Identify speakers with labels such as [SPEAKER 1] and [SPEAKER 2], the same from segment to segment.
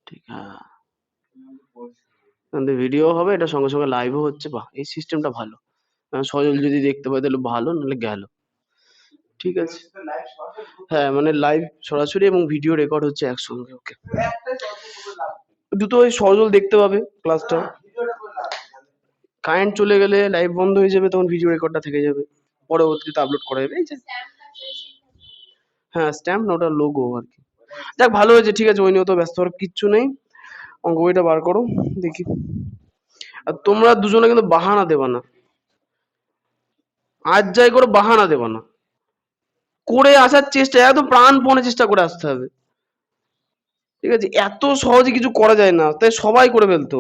[SPEAKER 1] ঠিক, হ্যাঁ, ভিডিও হবে, এটা সঙ্গে সঙ্গে লাইভও হচ্ছে। বাহ, এই সিস্টেমটা ভালো। সজল যদি দেখতে পায় তাহলে ভালো, নাহলে গেল। ঠিক আছে, হ্যাঁ, মানে লাইভ সরাসরি এবং ভিডিও রেকর্ড হচ্ছে একসঙ্গে। ওকে, দুটো ওই সজল দেখতে পাবে ক্লাসটা। কারেন্ট চলে গেলে লাইভ বন্ধ হয়ে যাবে, তখন ভিডিও রেকর্ডটা থেকে যাবে, পরবর্তীতে আপলোড করা যাবে। এই যে, হ্যাঁ, স্ট্যাম্প না, ওটা লোগো আর কি। যাক, ভালো হয়েছে, ঠিক আছে, ওই নিয়ে তো ব্যস্ত হওয়ার কিচ্ছু নেই। অঙ্ক বইটা বার করো, দেখি। আর তোমরা দুজনে কিন্তু বাহানা দেবা না, আজ যাই করে বাহানা দেবা না, করে আসার চেষ্টা, একদম প্রাণপণে চেষ্টা করে আসতে হবে। ঠিক আছে, এত সহজে কিছু করা যায় না, তাই সবাই করে ফেলতো।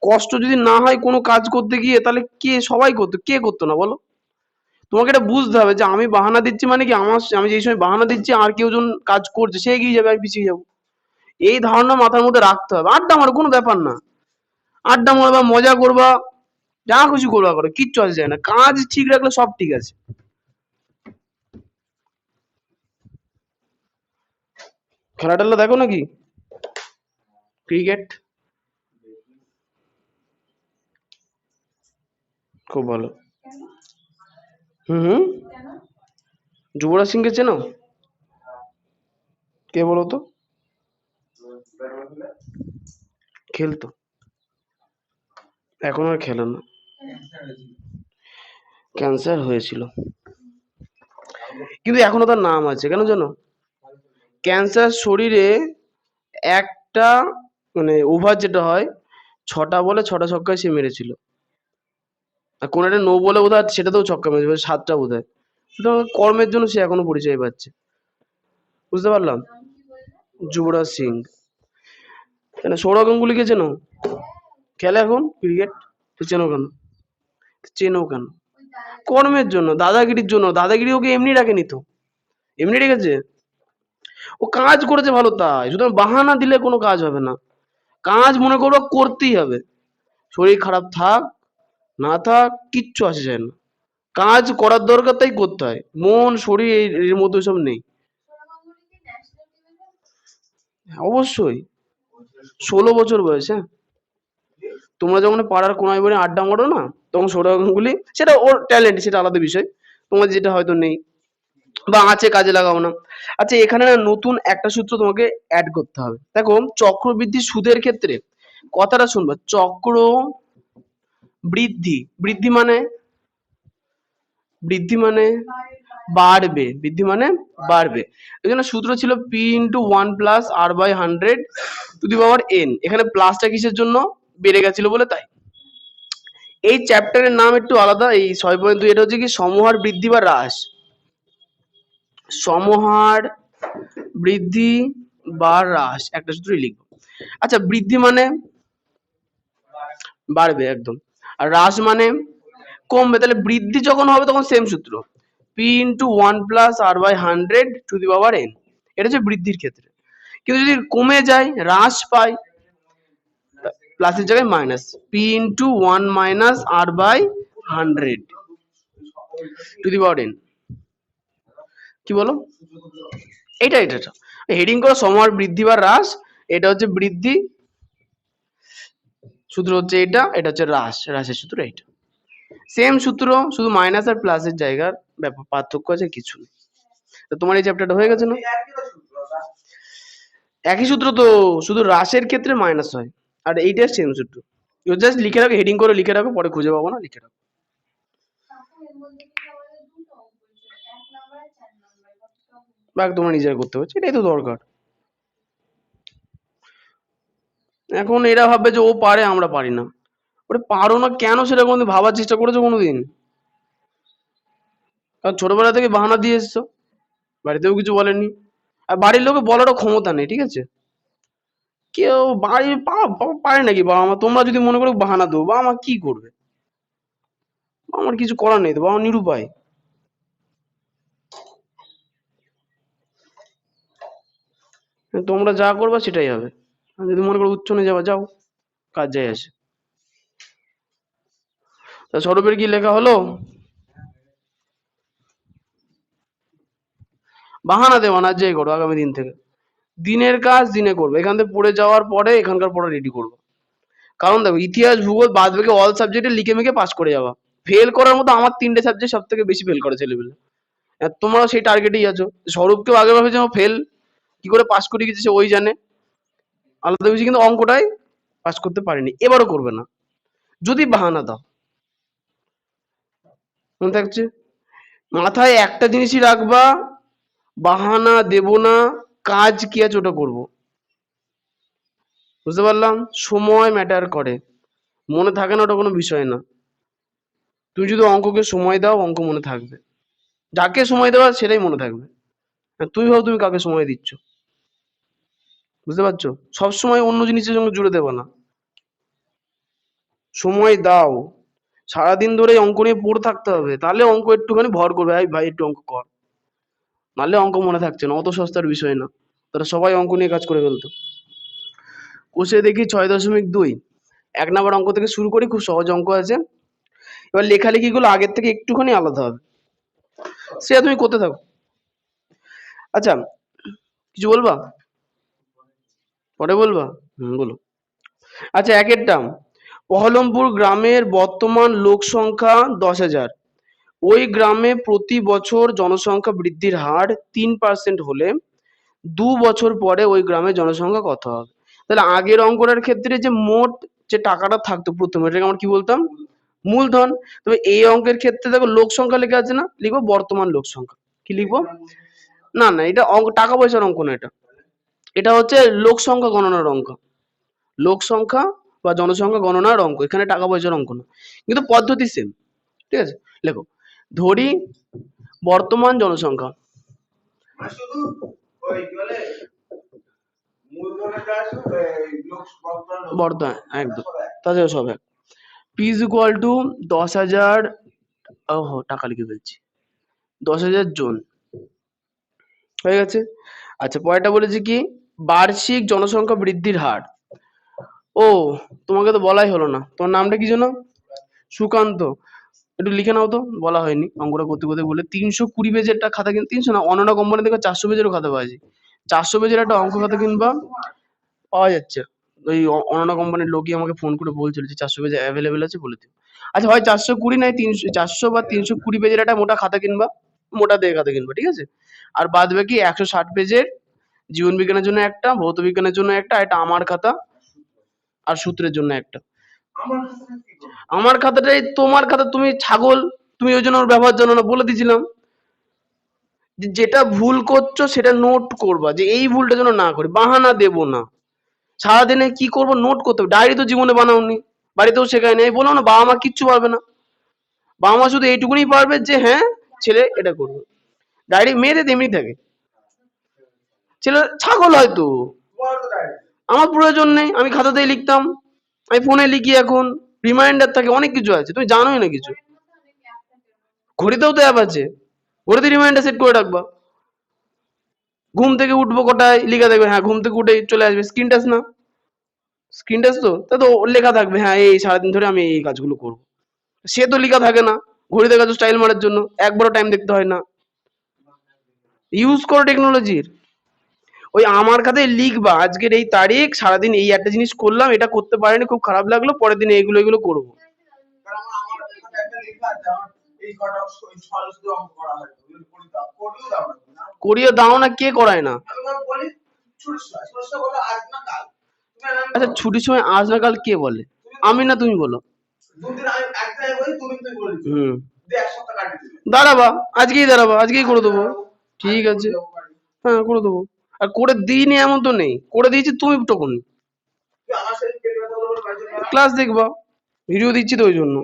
[SPEAKER 1] কষ্ট যদি না হয় কোনো কাজ করতে গিয়ে, তাহলে কে, সবাই করতো, কে করতো না বলো? তোমাকে এটা বুঝতে হবে যে আমি বাহানা দিচ্ছি মানে কি, আমি যেই সময় বাহানা দিচ্ছি আর কেউ জন কাজ করছে, সে এগিয়ে যাবে, আমি পিছিয়ে যাবো। এই ধারণা মাথার মধ্যে রাখতে হবে। আড্ডা মারো, কোনো ব্যাপার না, আড্ডা মারবা, মজা করবা, যা খুশি করবা করো, কিচ্ছু আসে যায় না। কাজ ঠিক রাখলে সব ঠিক আছে। খেলা টেলা দেখো নাকি? ক্রিকেট? খুব ভালো। হুম হুম। যুবরাজ সিংকে চেনো? কে বলো তো? খেলতো, এখন আর খেলে না, ক্যান্সার হয়েছিল। কিন্তু এখনো তার নাম আছে, কেন জানো? ক্যান্সার শরীরে একটা, মানে ওভার যেটা হয়, 6টা বলে 6টা ছক্কায় সে মেরেছিল। আর কোন একটা নো বলে বোধহয় সেটাতেও ছক্কা মেরেছিল, 7টা বোধহয়। সুতরাং কর্মের জন্য সে এখনো পরিচয় পাচ্ছে। বুঝতে পারলাম। যুবরাজ সিং। কেন, সৌরভ গাঙ্গুলিকে চেনো? খেলে এখন ক্রিকেট। তো চেনো কেন? চেনো কেন? কর্মের জন্য, দাদাগিরির জন্য। দাদাগিরি ওকে এমনি রাখেনি তো, এমনি রেখেছে? ও কাজ করেছে ভালো, তাই। সুতরাং বাহানা দিলে কোনো কাজ হবে না। কাজ মনে করো করতেই হবে, শরীর খারাপ থাক না থাক, কিচ্ছু আসে যায় না। কাজ করার দরকার, তাই করতে হয়। মন শরীর এর মধ্যে সব নেই। অবশ্যই, 16 বছর বয়সে। তোমরা যখন পাড়ার কোনায় বনে আড্ডা মারো না, তখন সৌরভ গাঙ্গুলি, সেটা ওর ট্যালেন্ট, সেটা আলাদা বিষয়। তোমার যেটা হয়তো নেই বা আছে, কাজে লাগাও না। আচ্ছা, এখানে না নতুন একটা সূত্র তোমাকে অ্যাড করতে হবে। দেখো, চক্রবৃদ্ধি সুদের ক্ষেত্রে কথাটা শুনবা, চক্র বৃদ্ধি। বৃদ্ধি মানে, বৃদ্ধি মানে বাড়বে, বৃদ্ধি মানে বাড়বে। এই জন্য সূত্র ছিল P × 1 + R/100 এখানে প্লাসটা কিসের জন্য? বেড়ে গেছিল বলে, তাই। এই চ্যাপ্টারের নাম একটু আলাদা। এই 6.2 এটা হচ্ছে কি, সমহার বৃদ্ধি বা হ্রাস। সমহার বৃদ্ধি বা হ্রাস, একটা সূত্রই লিখবো। আচ্ছা, বৃদ্ধি মানে বাড়বে একদম, আর হ্রাস মানে কমবে। তাহলে বৃদ্ধি যখন হবে তখন সেম সূত্র, P × 1 + R/100 এটা হচ্ছে বৃদ্ধির ক্ষেত্রে। কিন্তু যদি কমে যায়, হ্রাস পায়, প্লাসের জায়গায় মাইনাস, P × 1 - R/100 কি বলো? এটা হেডিং করো, সমহার বৃদ্ধি বা হ্রাস। এটা হচ্ছে বৃদ্ধি, সূত্র হচ্ছে এটা, এটা হচ্ছে হ্রাস, হ্রাসের সূত্র এইটা। সেম সূত্র, শুধু মাইনাস আর প্লাসের জায়গার ব্যাপার, পার্থক্য আছে, কিছু নেই। তো তোমার এই চ্যাপ্টারটা হয়ে গেছে না? একই সূত্র তো, শুধু হ্রাসের ক্ষেত্রে মাইনাস হয়, আর এইটা সেম সূত্র। জাস্ট লিখে রাখো, হেডিং করে লিখে রাখো, পরে খুঁজে পাবো না, লিখে রাখো। বা তোমার নিজের করতে হচ্ছে, এটাই তো দরকার। এখন এরা ভাববে যে ও পারে, আমরা পারি না। ওরে পারো না কেন, সেটা কোনোদিন ভাবার চেষ্টা করেছো কোনোদিন? কারণ ছোটবেলা থেকে বাহানা দিয়ে এসছো, বাড়িতেও কিছু বলেনি, আর বাড়ির লোকে বলারও ক্ষমতা নেই। ঠিক আছে, কেউ বাড়ির পারে নাকি বাবা মা? তোমরা যদি মনে করো বাহানা দেবো, বাবা মা কি করবে? আমার কিছু করার নেই তো, বাবা নিরুপায়। তোমরা যা করবা সেটাই হবে। আর যদি মনে করো উচ্ছনে যাবা, যাও, কাজ যায় আসে। তা সৌরভের কি লেখা হলো? বাহানা দেওয়া না, যাই করো আগামী দিন থেকে। দিনের কাজ দিনে করবে, এখান থেকে পড়ে যাওয়ার পরে এখানকার পড়া রেডি করবো। কারণ দেখো ইতিহাস ভূগোল বাদ বাকি অল সাবজেক্টে লিখে মিখে পাস করে যাওয়া, ফেল করার মতো আমার 3টে সাবজেক্ট সব থেকে বেশি ফেল করে ছেলেপেলে। আর তোমরাও সেই টার্গেটেই আছো। স্বরূপকেও আগে ভাবে যে ফেল কি করে পাস করে গেছে সে ওই জানে, আলাদা কিছু, কিন্তু অঙ্কটাই পাস করতে পারিনি, এবারও করবে না যদি বাহানা দাও। মনে থাকছে? মাথায় একটা জিনিসই রাখবা, বাহানা দেব না, কাজ কি আছে ওটা করবো। বুঝতে পারলাম? সময় ম্যাটার করে, মনে থাকে না ওটা কোনো বিষয় না। তুমি যদি অঙ্ককে সময় দাও অঙ্ক মনে থাকবে, যাকে সময় দেওয়া সেটাই মনে থাকবে। তুমি ভাবো তুমি কাকে সময় দিচ্ছ, বুঝতে পারছো? সবসময় অন্য জিনিসের সঙ্গে জুড়ে দেবো না, সময় দাও। সারাদিন ধরে অঙ্ক নিয়ে পড়ে থাকতে হবে, তাহলে অঙ্ক একটুখানি ভর করবে, ভাই ভাই একটু অঙ্ক কর, নাহলে অঙ্ক মনে থাকছে না। অত সস্তার বিষয় না, তারা সবাই অঙ্ক নিয়ে কাজ করে ফেলতো। কোষে দেখি 6.2, 1 নম্বর অঙ্ক থেকে শুরু করি, খুব সহজ অঙ্ক আছে। এবার লেখালেখি গুলো আগের থেকে একটুখানি আলাদা হবে, সেটা তুমি করতে থাকো। আচ্ছা, কিছু বলবা? পরে বলবা? বলো। আচ্ছা, একের টার্ম, বহরমপুর গ্রামের বর্তমান লোক সংখ্যা 10,000। ওই গ্রামে প্রতি বছর জনসংখ্যা বৃদ্ধির হার 3% হলে 2 বছর পরে ওই গ্রামের জনসংখ্যা কত হবে? তাহলে আগের অঙ্কটার ক্ষেত্রে যে মোট যে টাকাটা থাকতো প্রথমে, এটাকে আমরা কি বলতাম? মূলধন। তবে এই অঙ্কের ক্ষেত্রে দেখো লোক সংখ্যা লেখা আছে না, লিখবো বর্তমান লোক সংখ্যা। কি লিখবো? না না, এটা অঙ্ক টাকা পয়সার অঙ্ক না, এটা এটা হচ্ছে লোক সংখ্যা গণনার অঙ্ক। লোক সংখ্যা বা জনসংখ্যা গণনার অঙ্ক, এখানে টাকা পয়সার অঙ্ক না, কিন্তু পদ্ধতি সেম। ঠিক আছে, লেখো। ধরি বর্তমান জনসংখ্যা, বর্তমান একদম, তাদের সব এক। পি ইজ ইকুয়াল টু 10,000, ওহো টাকা লিখে ফেলছি, 10,000 জন হয়ে গেছে। আচ্ছা, পরেরটা বলেছে কি, বার্ষিক জনসংখ্যা বৃদ্ধির হার। ও, তোমাকে তো বলাই হলো না, তোমার নামটা কি যেন? সুকান্ত। একটু লিখে নাও তো, বলা হয়নি অঙ্কটা করতে করতে বলে। 320 পেজের একটা খাতা কিন, 300 না, অনন্য কোম্পানি থেকে 400 পেজেরও খাতা পাওয়া যায়। 400 পেজের একটা অঙ্ক খাতা কিনবা, পাওয়া যাচ্ছে। ওই অনন্য কোম্পানির লোকই আমাকে ফোন করে বলছিল যে 400 পেজ অ্যাভেলেবেল আছে, বলে দিও। আচ্ছা, হয় 420 নয় 300, 400 বা 320 পেজের একটা মোটা খাতা কিনবা, মোটা দিয়ে খাতা কিনবা, ঠিক আছে। আর বাদ বাকি 160 পেজের জীবন বিজ্ঞানের জন্য একটা, ভৌত বিজ্ঞানের জন্য একটা, এটা আমার খাতা, আর সূত্রের জন্য একটা। আমার খাতাটাই তোমার খাতা, তুমি ছাগল, তুমি ওই জন্য ওর ব্যবহার জানো না, বলে দিয়েছিলাম। যেটা ভুল করছো সেটা নোট করবা, যে এই ভুলটা যেন না করি, বাহানা দেব না। সারাদিনে কি করবো, নোট করতে হবে। ডায়েরি তো জীবনে বানাওনি, বাড়িতেও শেখায়নি, এই বলো না বাবা মা কিচ্ছু পারবে না। বাবা মা শুধু এইটুকুনি পারবে যে হ্যাঁ ছেলে এটা করবে। ডায়েরি মেয়েদের এমনি থাকে, ছেলে ছাগল হয়তো, আমার প্রয়োজন নেই, আমি খাতাতেই লিখতাম, আমি ফোনে লিখি এখন, রিমাইন্ডার থাকে, অনেক কিছু আছে, তুমি জানোই না কিছু। ঘড়িতেও তো অ্যাপ আছে, ঘড়িতে রিমাইন্ডার সেট করে রাখবা। ঘুম থেকে উঠবো কটায় লিখা থাকবে, হ্যাঁ ঘুম থেকে উঠে চলে আসবে, স্ক্রিন টাচ না, স্ক্রিন টাচ তো, তা তো লেখা থাকবে হ্যাঁ এই সারাদিন ধরে আমি এই কাজগুলো করবো। সে তো লেখা থাকে না, ঘড়ি দেখা তো স্টাইল মারার জন্য, একবারও টাইম দেখতে হয় না। ইউজ করো টেকনোলজির। ওই আমার খাতায় লিখবা আজকের এই তারিখ, সারাদিন এই একটা জিনিস করলাম, এটা করতে পারিনি, খুব খারাপ লাগলো, পরের দিন এগুলো এগুলো করবো। করিয়ে দাও না, কে করায় না? আচ্ছা, ছুটির সময় আজ না কাল কে বলে? আমি না তুমি বলো? হুম, দাঁড়াবা, আজকেই দাঁড়াবা, আজকেই করে দেবো। ঠিক আছে, হ্যাঁ করে দেবো। আর করে দিইনি এমন তো নেই, করে দিয়েছি, তুমি তখন ক্লাস দেখবা, ভিডিও দিচ্ছি তো ওই জন্য।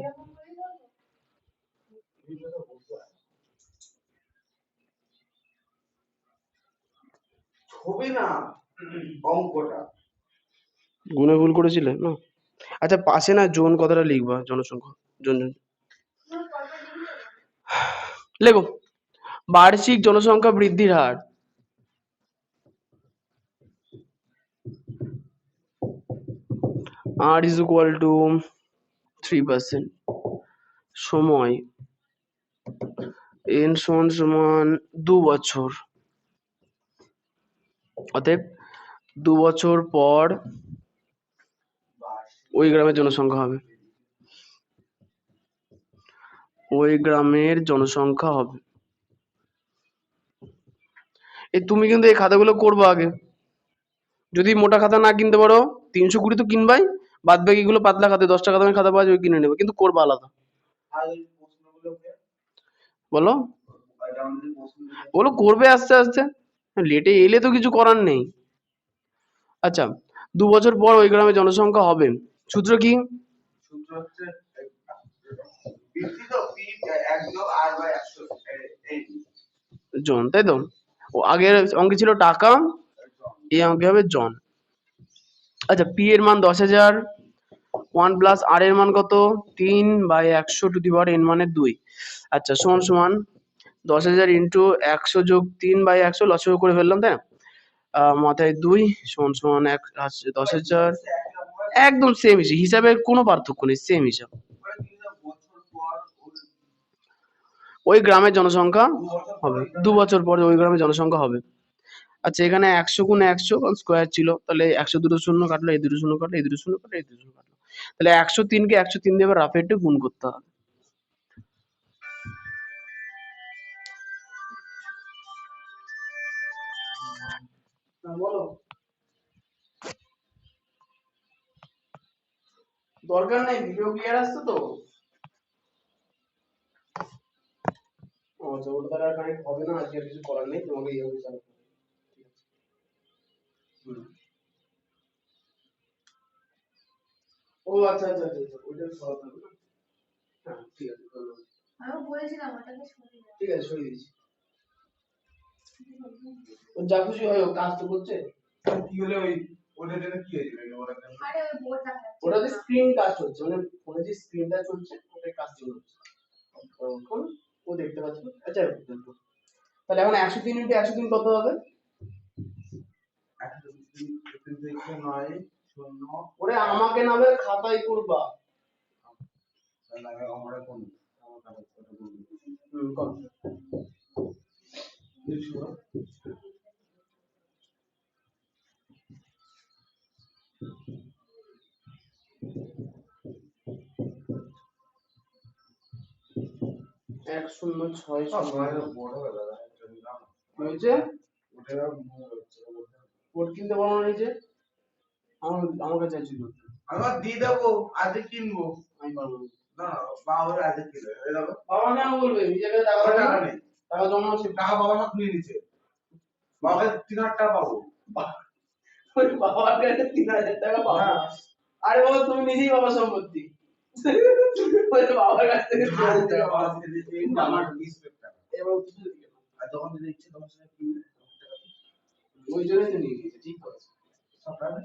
[SPEAKER 1] গুনে ভুল করেছিলে না? আচ্ছা, পাশে না জন কথাটা লিখবা, জনসংখ্যা, জন জন লেখো। বার্ষিক জনসংখ্যা বৃদ্ধির হার, আর ইজ ইকুয়াল টু 3%। সময় n সমান সমান 2 বছর, অতএব 2 বছর পর ওই গ্রামের জনসংখ্যা হবে। ওই গ্রামের জনসংখ্যা হবে। এই তুমি কিন্তু এই খাতাগুলো করবো আগে। যদি মোটা খাতা না কিনতে পারো 320 তো কিনবাই, বাদ বাকিগুলো পাতলা খাতা 10 টাকা দামের খাতা পাওয়া যাবে, কিনে নেবে, কিন্তু করবা আলাদা। বলো বলো করবে আস্তে আস্তে, লেটে এলে তো কিছু করার নেই। আচ্ছা, 2 বছর পর ওই গ্রামে জনসংখ্যা হবে, সূত্র কি?
[SPEAKER 2] সূত্র হচ্ছে
[SPEAKER 1] জন, তাই তো? ও আগের অঙ্কে ছিল টাকা, এই অঙ্কে হবে জন। আচ্ছা, পি এর মান 10,000, 1 প্লাস আর এর মান কত? 3/100 টু দি পাওয়ার n মানে 2। আচ্ছা, সমান সমান 10,000 ইন্টু 100 যোগ 3/100, লসাগু করে ফেললাম, তাই না? মাথায় 2 সমান সমান 10,000, একদম সেম হিসাবে, কোনো পার্থক্য নেই, সেম হিসাব। ওই গ্রামের জনসংখ্যা হবে 2 বছর পরে ওই গ্রামের জনসংখ্যা হবে। আচ্ছা, এখানে 100 গুণ 100 স্কোয়ার ছিল, তাহলে 100 দুটো শূন্য কাটলো, এই দুটো শূন্য কাটলো, এই দুটো শূন্য কাটলো, এই দুটো শূন্য কাটলো, তাহলে 103 কে 103 দিয়ে এবার রাফে একটু গুণ করতে হবে। বলো, দরকার নেই, ভিডিও ক্লিয়ার আসছে তো? আচ্ছা, ওটা তাহলে আর কানেক্ট হবে না, আজকে আর কিছু করার নেই, তোমাকে এইভাবে চালাতে হবে। ঠিক আছে। ও আচ্ছা আচ্ছা আচ্ছা আচ্ছা, ওইটা সরাতে হবে না? হ্যাঁ ঠিক আছে, ধন্যবাদ। আমি বলেছিলাম ওটাকে সরিয়ে দাও। ঠিক আছে, সরিয়ে দিয়েছি। ও যা খুশি হয়, ও কাজ তো করছে। কি হলো ওই ওটার জন্য কি হয়েছিল? আরে ওই বোর্ডটা ওটা যে স্ক্রিন কাজ চলছে, মানে ফোনে যে স্ক্রিনটা চলছে ওটাই কাজ চলছে এখন, ও দেখতে পাচ্ছ। আচ্ছা, তাহলে এখন 103 ইন্টু 103 কত হবে? 103 9 0। ওরে আমাকে নামে খাতায় করবা, তাহলে আমরা কোন কোন 1060 বড় হবে দাদা, হয়েছে ওটা কোড কিনতে পারো না নিজে, আমার কাছে চাইছিল, আমার দিয়ে দেবো, আজকে কিনবো। আমি পারবো না, বাবা আজকে কিনবে, এই দেখো বাবা কেন বলবে, নিজেকে টাকা নেই, টাকা জমা আছে, টাকা বাবা না তুলে নিচ্ছে, বাবা 3,000 টাকা পাবো, বাবার কাছে 3,000 টাকা পাবো? আরে বাবা, তুমি নিজেই বাবা সম্পত্তি, বাবার কাছ থেকে 3,000 টাকা পাবো, আমার রিসপেক্ট টাকা, এবার তুমি দিকে আর যখন যদি ইচ্ছে তোমার সাথে কিনবে, ওই জন্যই তো নিয়ে নিয়েছে, ঠিক করেছে সব টাকা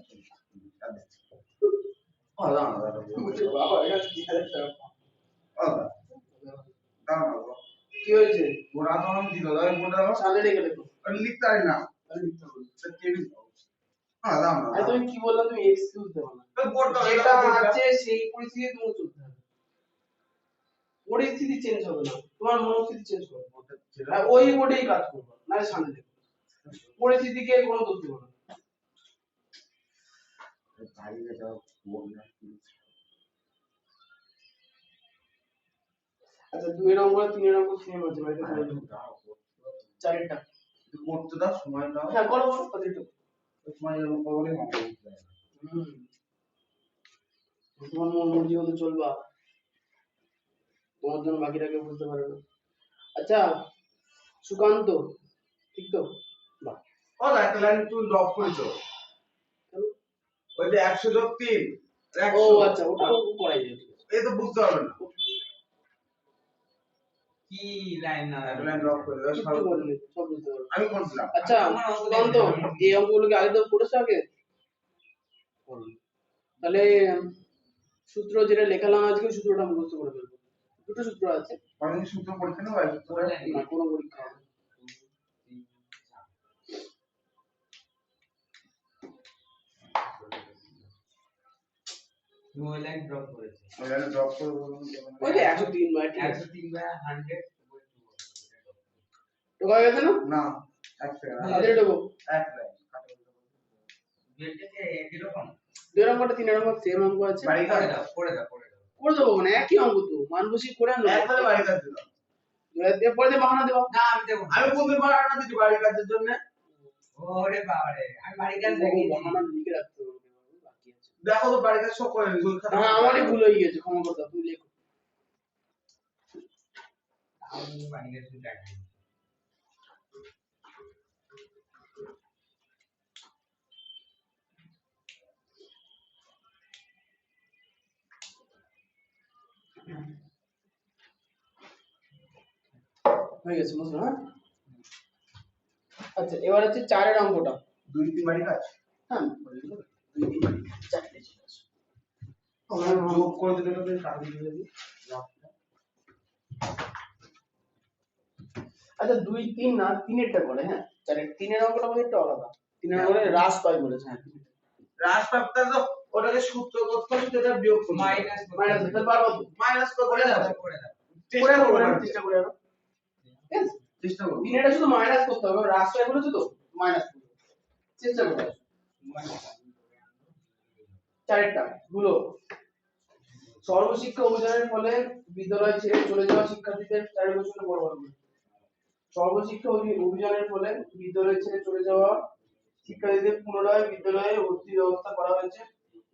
[SPEAKER 1] কি হয়েছে? ওরা তো আমি দিল, সামনে রেখে দেখো, লিখতে পারি না, তুমি কি বললাম, তুমি এক্সকিউজ দেবো না, যেটা আছে সেই পরিস্থিতি তুমি চলতে হবে, পরিস্থিতি চেঞ্জ হবে না, তোমার মনোস্থিতি চেঞ্জ করবে, ওই বোর্ডেই কাজ করবে, না সামনে দেখো, পরিস্থিতিকে কোনো দোষ দেবো না। আচ্ছা, 2 এর অঙ্ক 3 এর অঙ্ক সেম আছে, ভাই এটা করে দাও, 4 এরটা করতে দাও, সময় দাও, হ্যাঁ করো করো, কতটুকু সময় এর অঙ্ক বলে অঙ্ক করতে হবে। তোমার মন মর্জি মতো চলবা, তোমার জন্য বাকিটা কেউ বুঝতে পারে না। আচ্ছা, সুকান্ত, ঠিক তো? বাহ, ও একটা লাইন তুমি ড্রপ করেছো, ওই যে 100 যোগ 3, ও আচ্ছা, ওটা পড়াই যায়, এই তো বুঝতে পারবে না কি লাইন, না লাইন ড্রপ করে দাও, সব বললি, সব বুঝতে পারবে, আমি বলছিলাম। আচ্ছা সুকান্ত, এই অঙ্কগুলোকে আগে তো পড়েছো আগে? তাহলে সূত্র যেটা লেখালাম আজকে, সূত্রটা মুখস্থ করে ফেলবো, দুটো সূত্র আছে, অনেক সূত্র পরীক্ষা নেই, সূত্র না কোনো পরীক্ষা হবে, তুমি ওই লাইন ড্রপ করেছো, ওই লাইন ড্রপ করে বলুন, ওই যে 103 বাই 100 ঢোকা গেছে না? না, এক সেকেন্ড আগে ঢোকো, এক লাইন দুই নম্বরটা তিন নম্বর সেম অঙ্ক আছে, করে দেবো মানে একই অঙ্ক তো, মান বসিয়ে করে আনবো পরে দিয়ে বাহানা দেবো।
[SPEAKER 2] আমি কোনদিন বাহানা দিচ্ছি বাড়ির কাজের জন্য?
[SPEAKER 1] ওরে বাবারে, আমি বাড়ির কাজ বাহানা লিখে রাখতে হবে, বাকি আছে।
[SPEAKER 2] দেখো তো বাড়ির কাজ সব করে নিই।
[SPEAKER 1] হ্যাঁ আমারই ভুল হয়ে গেছে, ক্ষমা করে দাও, তুমি লেখো। আমি বাড়ির কাজ শুরু করছি। হয়ে গেছে বুঝলো? হ্যাঁ আচ্ছা এবার হচ্ছে 4 এর অঙ্কটা।
[SPEAKER 2] 2 3 বাড়ির কাজ,
[SPEAKER 1] হ্যাঁ 2 3 4টে ছিল।
[SPEAKER 2] আমরা যোগ করে দিলে তো কাজ দিয়ে দিই।
[SPEAKER 1] আচ্ছা 2 3 না 3 এরটা করে, হ্যাঁ 4 এর 3 এর অঙ্কটা বলে একটু আলাদা। 3 এর অঙ্কে হ্রাস পাই বলেছে, হ্যাঁ
[SPEAKER 2] হ্রাস পাবটা তো ওটাকে সূত্র করতে হবে, যেটা বিয়োগ করতে
[SPEAKER 1] মাইনাস তাহলে পারবো তো,
[SPEAKER 2] মাইনাস করে দাও,
[SPEAKER 1] চেষ্টা করব, চেষ্টা করে আনো, ঠিক আছে চেষ্টা করব। 3 এটা শুধু মাইনাস করতে হবে, হ্রাস পাই বলেছে তো মাইনাস করব, চেষ্টা করব। 4 এরটা গুলো, সর্বশিক্ষা অভিযানের ফলে বিদ্যালয় ছেড়ে চলে যাওয়া শিক্ষার্থীদের 4 বছরের বড় হবে। সর্বশিক্ষা অভিযানের ফলে বিদ্যালয় ছেড়ে চলে যাওয়া শিক্ষার্থীদের পুনরায় বিদ্যালয়ে ভর্তির ব্যবস্থা করা হয়েছে।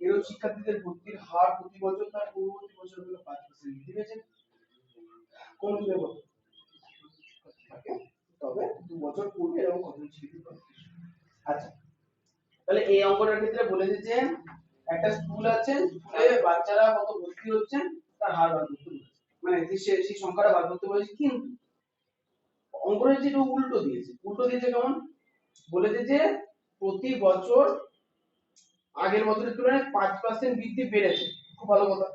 [SPEAKER 1] এরূপ শিক্ষার্থীদের ভর্তির হার প্রতি বছর তার পূর্ববর্তী বছরগুলো 5% বৃদ্ধি পেয়েছে। কোন বিভাগে কত থাকে, তবে 2 বছর পূর্বে এরকম কত ছিল। আচ্ছা তাহলে এই অঙ্কটার ক্ষেত্রে বলেছে যে একটা স্কুল আছে, স্কুলে বাচ্চারা কত ভর্তি হচ্ছে তার হার বার করতে বলেছে, মানে সেই সংখ্যাটা বার করতে বলেছে। কিন্তু অঙ্কটা যেটা উল্টো দিয়েছে, কেমন বলেছে যে প্রতি বছর আগের বছরের তুলনায় 5% বৃদ্ধি বেড়েছে, খুব ভালো কথা।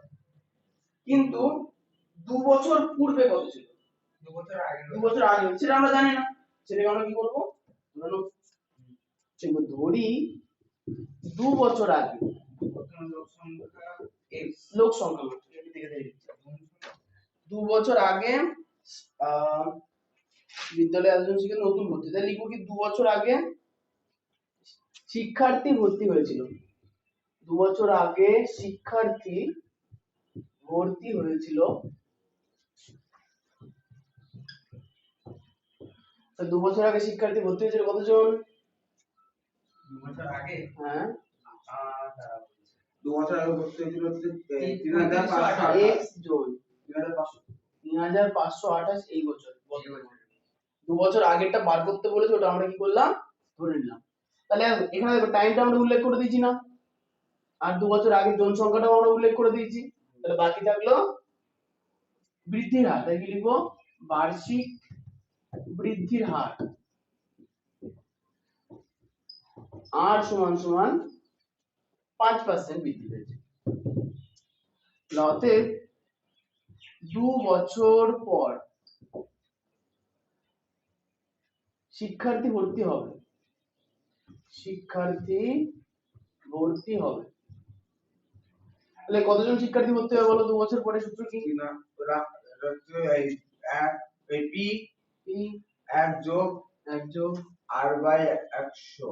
[SPEAKER 1] কিন্তু 2 বছর পূর্বে কত ছিল, 2 বছর আগে সেটা আমরা জানি না, সেটাকে আমরা কি করব, ধরি 2 বছর আগে লোক সংখ্যা 2 বছর আগে বিদ্যালয়ে একজন শিক্ষার্থী নতুন ভর্তি, তাহলে লিখবো কি 2 বছর আগে শিক্ষার্থী ভর্তি হয়েছিল, 2 বছর আগে শিক্ষার্থী ভর্তি হয়েছিল। 2 বছর আগে শিক্ষার্থী ভর্তি হয়েছিল কতজন? 2 বছর আগে, হ্যাঁ
[SPEAKER 2] 2 বছর আগে ভর্তি হয়েছিল 3528
[SPEAKER 1] x জন, 3528 এই বছর। 2 বছর আগেরটা বার করতে বলেছে, ওটা আমরা কি করলাম, ধরে নিলাম। তাহলে এখানে দেখো টাইমটা আমরা উল্লেখ করে দিয়েছি না, আর 2 বছর আগের জনসংখ্যাটাও আমরা উল্লেখ করে দিয়েছি। তাহলে বাকি থাকলো বৃদ্ধির হার, তাই কি লিখবো, বার্ষিক বৃদ্ধির হার আর সমান সমান 5% বৃদ্ধি পেয়েছে। অতএব 2 বছর পর শিক্ষার্থী ভর্তি হবে, তাহলে কতজন শিক্ষার্থী ভর্তি হবে বলো 2 বছর পরে, সূত্র কি
[SPEAKER 2] না এই পি 1 যোগ r বাই 100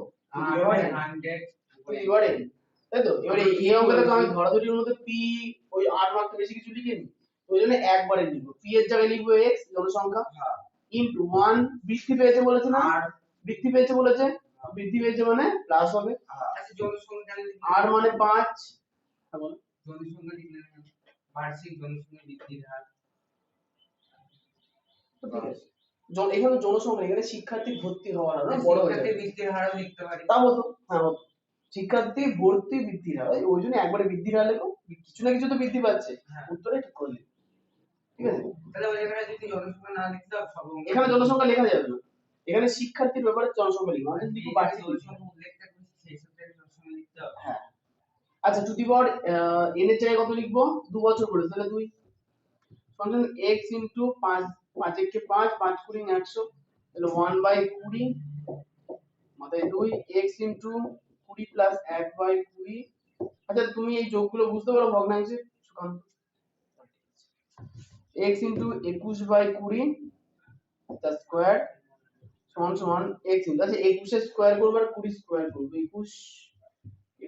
[SPEAKER 1] তাই তো। এবারে এই অঙ্কটা তো আমি ধরাধরির মধ্যে পি ওই r মাত্র বেশি কিছু লিখিনি, ওই জন্য একবারে লিখবো, পি এর জায়গায় লিখবো x জনসংখ্যা ইনটু 1 বৃদ্ধি পেয়েছে বলেছে না, বৃদ্ধি পেয়েছে বলেছে, বৃদ্ধি পেয়েছে মানে প্লাস হবে। আচ্ছা জনসংখ্যা r মানে 5, হ্যাঁ বলো জনসংখ্যা লিখলে বার্ষিক জনসংখ্যা বৃদ্ধির হার, ঠিক আছে। এখানে জনসংখ্যা, এখানে শিক্ষার্থী ভর্তি হওয়ার হার বড় হয়ে যাবে, শিক্ষার্থী বৃদ্ধির হারও লিখতে পারি, তা বলো, হ্যাঁ বলো শিক্ষার্থী ভর্তি বৃদ্ধির হার, ওই জন্য একবারে বৃদ্ধির হার লেখো, কিছু না কিছু তো বৃদ্ধি পাচ্ছে, উত্তরে ঠিক করলে, ঠিক আছে। তাহলে ওই জায়গায় যদি জনসংখ্যা না লিখতে হবে, সব এখানে জনসংখ্যা লেখা যাবে না, এখানে শিক্ষার্থীর ব্যাপারে জনসংখ্যা লিখবো, আমি লিখবো বার্ষিক জনসংখ্যা উল্লেখটা করছি, সেই সূত্রে জনসংখ্যা লিখতে হবে, হ্যাঁ। আচ্ছা টু দি পাওয়ার n এর জায়গায় কত লিখবো, 2 বছর পরে, তাহলে 2 সমান x ইনটু 5, 5 এর কে 5, 5 কুড়ি 100, তাহলে 1/20 মাথায় 2, x ইনটু 20 প্লাস 1/20। আচ্ছা তুমি এই যোগগুলো বুঝতে পারো ভগ্নাংশে, সুকান্ত, x ইনটু 21/20 তার স্কয়ার সমান সমান x ইনটু, আচ্ছা 21 এর স্কয়ার করব আর 20 স্কয়ার করব, 21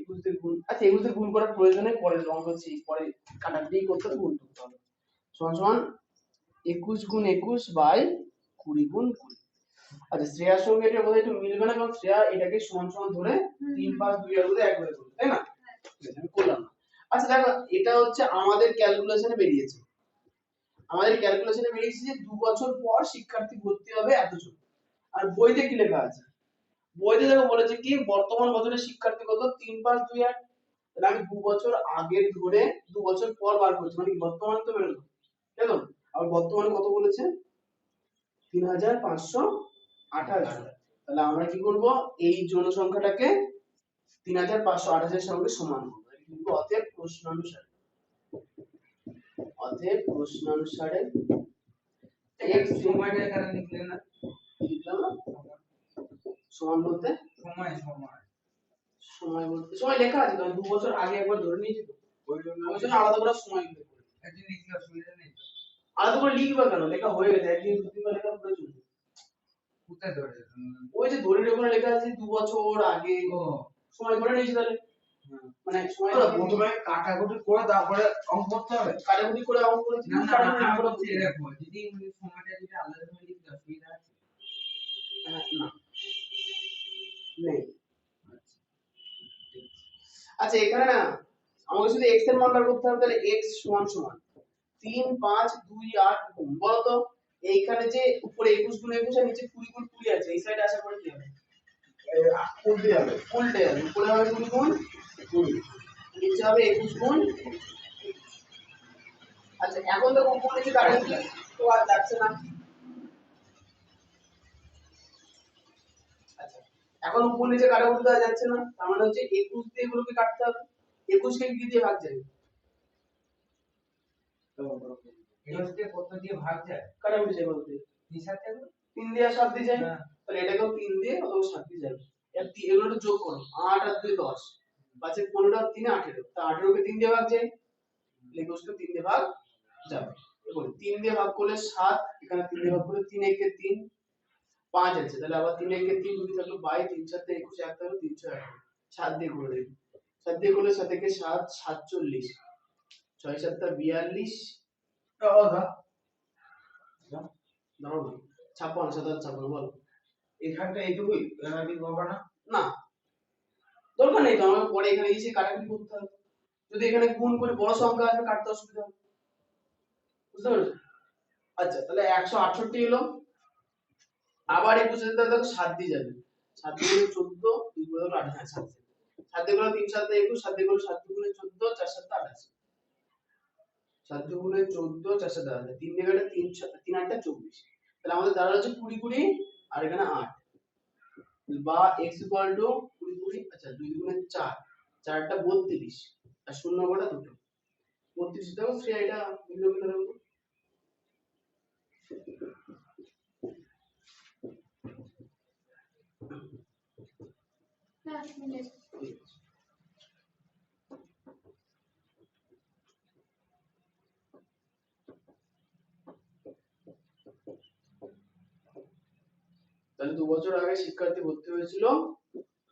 [SPEAKER 1] 21 দিয়ে গুণ, আচ্ছা 21 দিয়ে গুণ করার প্রয়োজন নেই, পরে অঙ্ক হচ্ছে পরে কাটাকুটি করতে হবে, গুণ করতে হবে। সমান সমান 21 গুণ 21 বাই 20 গুণ 20। আচ্ছা শ্রেয়ার সঙ্গে এটা বোধহয় একটু মিলবে না, কারণ শ্রেয়া এটাকে সমান সমান ধরে 3 5 2 এর মধ্যে 1 করে করবে, তাই না? ঠিক আছে, আমি করলাম না। আচ্ছা দেখো এটা হচ্ছে আমাদের ক্যালকুলেশনে বেরিয়েছে, আমাদের ক্যালকুলেশনে বেরিয়েছে যে 2 বছর পর শিক্ষার্থী ভর্তি হবে এতজন। আর বইতে কি লেখা আছে? বইতে দেখো বলেছে কি বর্তমান বছরের শিক্ষার্থী কত 3 5 2 8। তাহলে আমি 2 বছর আগের ধরে 2 বছর পর বার করছি, মানে বর্তমান তো বেরোলো, তাই তো? আর বর্তমানে কত বলেছে? 3528 জন। তাহলে আমরা কি করব, এই জনসংখ্যাটাকে 3528 এর সঙ্গে সমান করব, কিন্তু অতএব প্রশ্নানুসারে, অতএব প্রশ্নানুসারে
[SPEAKER 2] এক সময়টা এখানে লিখলে না,
[SPEAKER 1] লিখলাম না? সমান বলতে
[SPEAKER 2] সময় সময়
[SPEAKER 1] সময় বলতে সময় লেখা আছে তো, 2 বছর আগে একবার ধরে নিয়েছি তো,
[SPEAKER 2] ওই জন্য
[SPEAKER 1] ওই জন্য আলাদা করে সময় উল্লেখ করি।
[SPEAKER 2] একদিন লিখলে অসুবিধা নেই।
[SPEAKER 1] আলাদা করে লিখবা কেন, লেখা হয়ে গেছে, একদিন দু তিনবার লেখা প্রয়োজন নেই।
[SPEAKER 2] কোথায় ধরে?
[SPEAKER 1] ওই যে দড়ির ওখানে লেখা আছে 2 বছর আগে,
[SPEAKER 2] ও
[SPEAKER 1] সময় ধরে নিয়েছি তাহলে, মানে সময়
[SPEAKER 2] প্রথমে কাটাকুটি করে তারপরে অঙ্ক করতে হবে।
[SPEAKER 1] কাটাকুটি করে অঙ্ক করেছি,
[SPEAKER 2] না না
[SPEAKER 1] কাটাকুটি
[SPEAKER 2] আমি
[SPEAKER 1] না করে
[SPEAKER 2] বলছি দেখো, যদি সময়টা যদি আলাদা করে লিখতে অসুবিধা আছে?
[SPEAKER 1] না নেই। আচ্ছা এখানে না আমাকে শুধু x এর মান বার করতে হবে, তাহলে x সমান সমান 3 5 2 8 গুণ, বলতো এইখানে যে উপরে 21 গুণ 21 আর নিচে 20 গুণ 20 আছে, এই সাইডে আসার পরে কি হবে?
[SPEAKER 2] উল্টে যাবে।
[SPEAKER 1] উল্টে যাবে, উপরে হবে 20 গুণ 20, নিচে হবে 21 গুণ 21। আচ্ছা এখন তো উপরে নিচে কাটাকুটি তো আর যাচ্ছে না। আচ্ছা এখন উপর নিচে কাটাকুটি তো আর যাচ্ছে না, তার মানে হচ্ছে 21 দিয়ে এগুলোকে কাটতে হবে, 21 কে কি দিয়ে ভাগ যাবে?
[SPEAKER 2] এগুলোকে কত দিয়ে ভাগ যায়?
[SPEAKER 1] কাটাকুটি যাবে বলতে 3 দিয়ে আর 7 দিয়ে যায়, তাহলে এটাকেও 3 দিয়ে অথবা 7 দিয়ে যাবে। এগুলো একটু যোগ করো, 8 আর 2 10, পাঁচে 15 আর 3 18, তা 18 কে 3 দিয়ে ভাগ যায়, লেখো 3 দিয়ে ভাগ যাবে। দেখুন 3 দিয়ে ভাগ করলে 7, এখানে 3 দিয়ে ভাগ করলে 3 একে 3 5 আছে, তাহলে আবার 3 একে 3 2 থাকলো 22, 3 7 21, 1 থাকলো 318, 7 দিয়ে করে দেব, 7 দিয়ে করলে 7 একে 7 47, 6 7 42, দাও না 56 7 56 বল।
[SPEAKER 2] এখানটা এইটুকুই কি করবে না?
[SPEAKER 1] না দরকার নেই তো, আমাকে পরে এখানে এসে কাটাকুটি করতে হবে, যদি এখানে গুণ করে বড় সংখ্যা আসবে কাটতে অসুবিধা হবে, বুঝতে পেরেছো? আচ্ছা তাহলে 168 এলো, আবার 21 এর সাথে দেখো 7 দিয়ে যাবে, 7 দিয়ে গেলে 14, 2 করে হলো 8, হ্যাঁ 7 দিয়ে 7 দিয়ে গেলে 3 7 21, 7 দিয়ে গেলে 7 দুগুণে 14, 4 7 28, 7 দুগুণে 14, 4 7 28, 3 দিয়ে গেলে 3 3 8 24, তাহলে আমাদের দাঁড়ালো হচ্ছে 20 20 আর এখানে 8, বা x ইকুয়াল টু 20 20, আচ্ছা 2 দুগুণে 4, 4টা 32 আর শূন্য কটা দুটো 32, দেখো শ্রেয়া এটা মিললো কিনা দেখো। তাহলে 2 বছর আগে শিক্ষার্থী ভর্তি হয়েছিল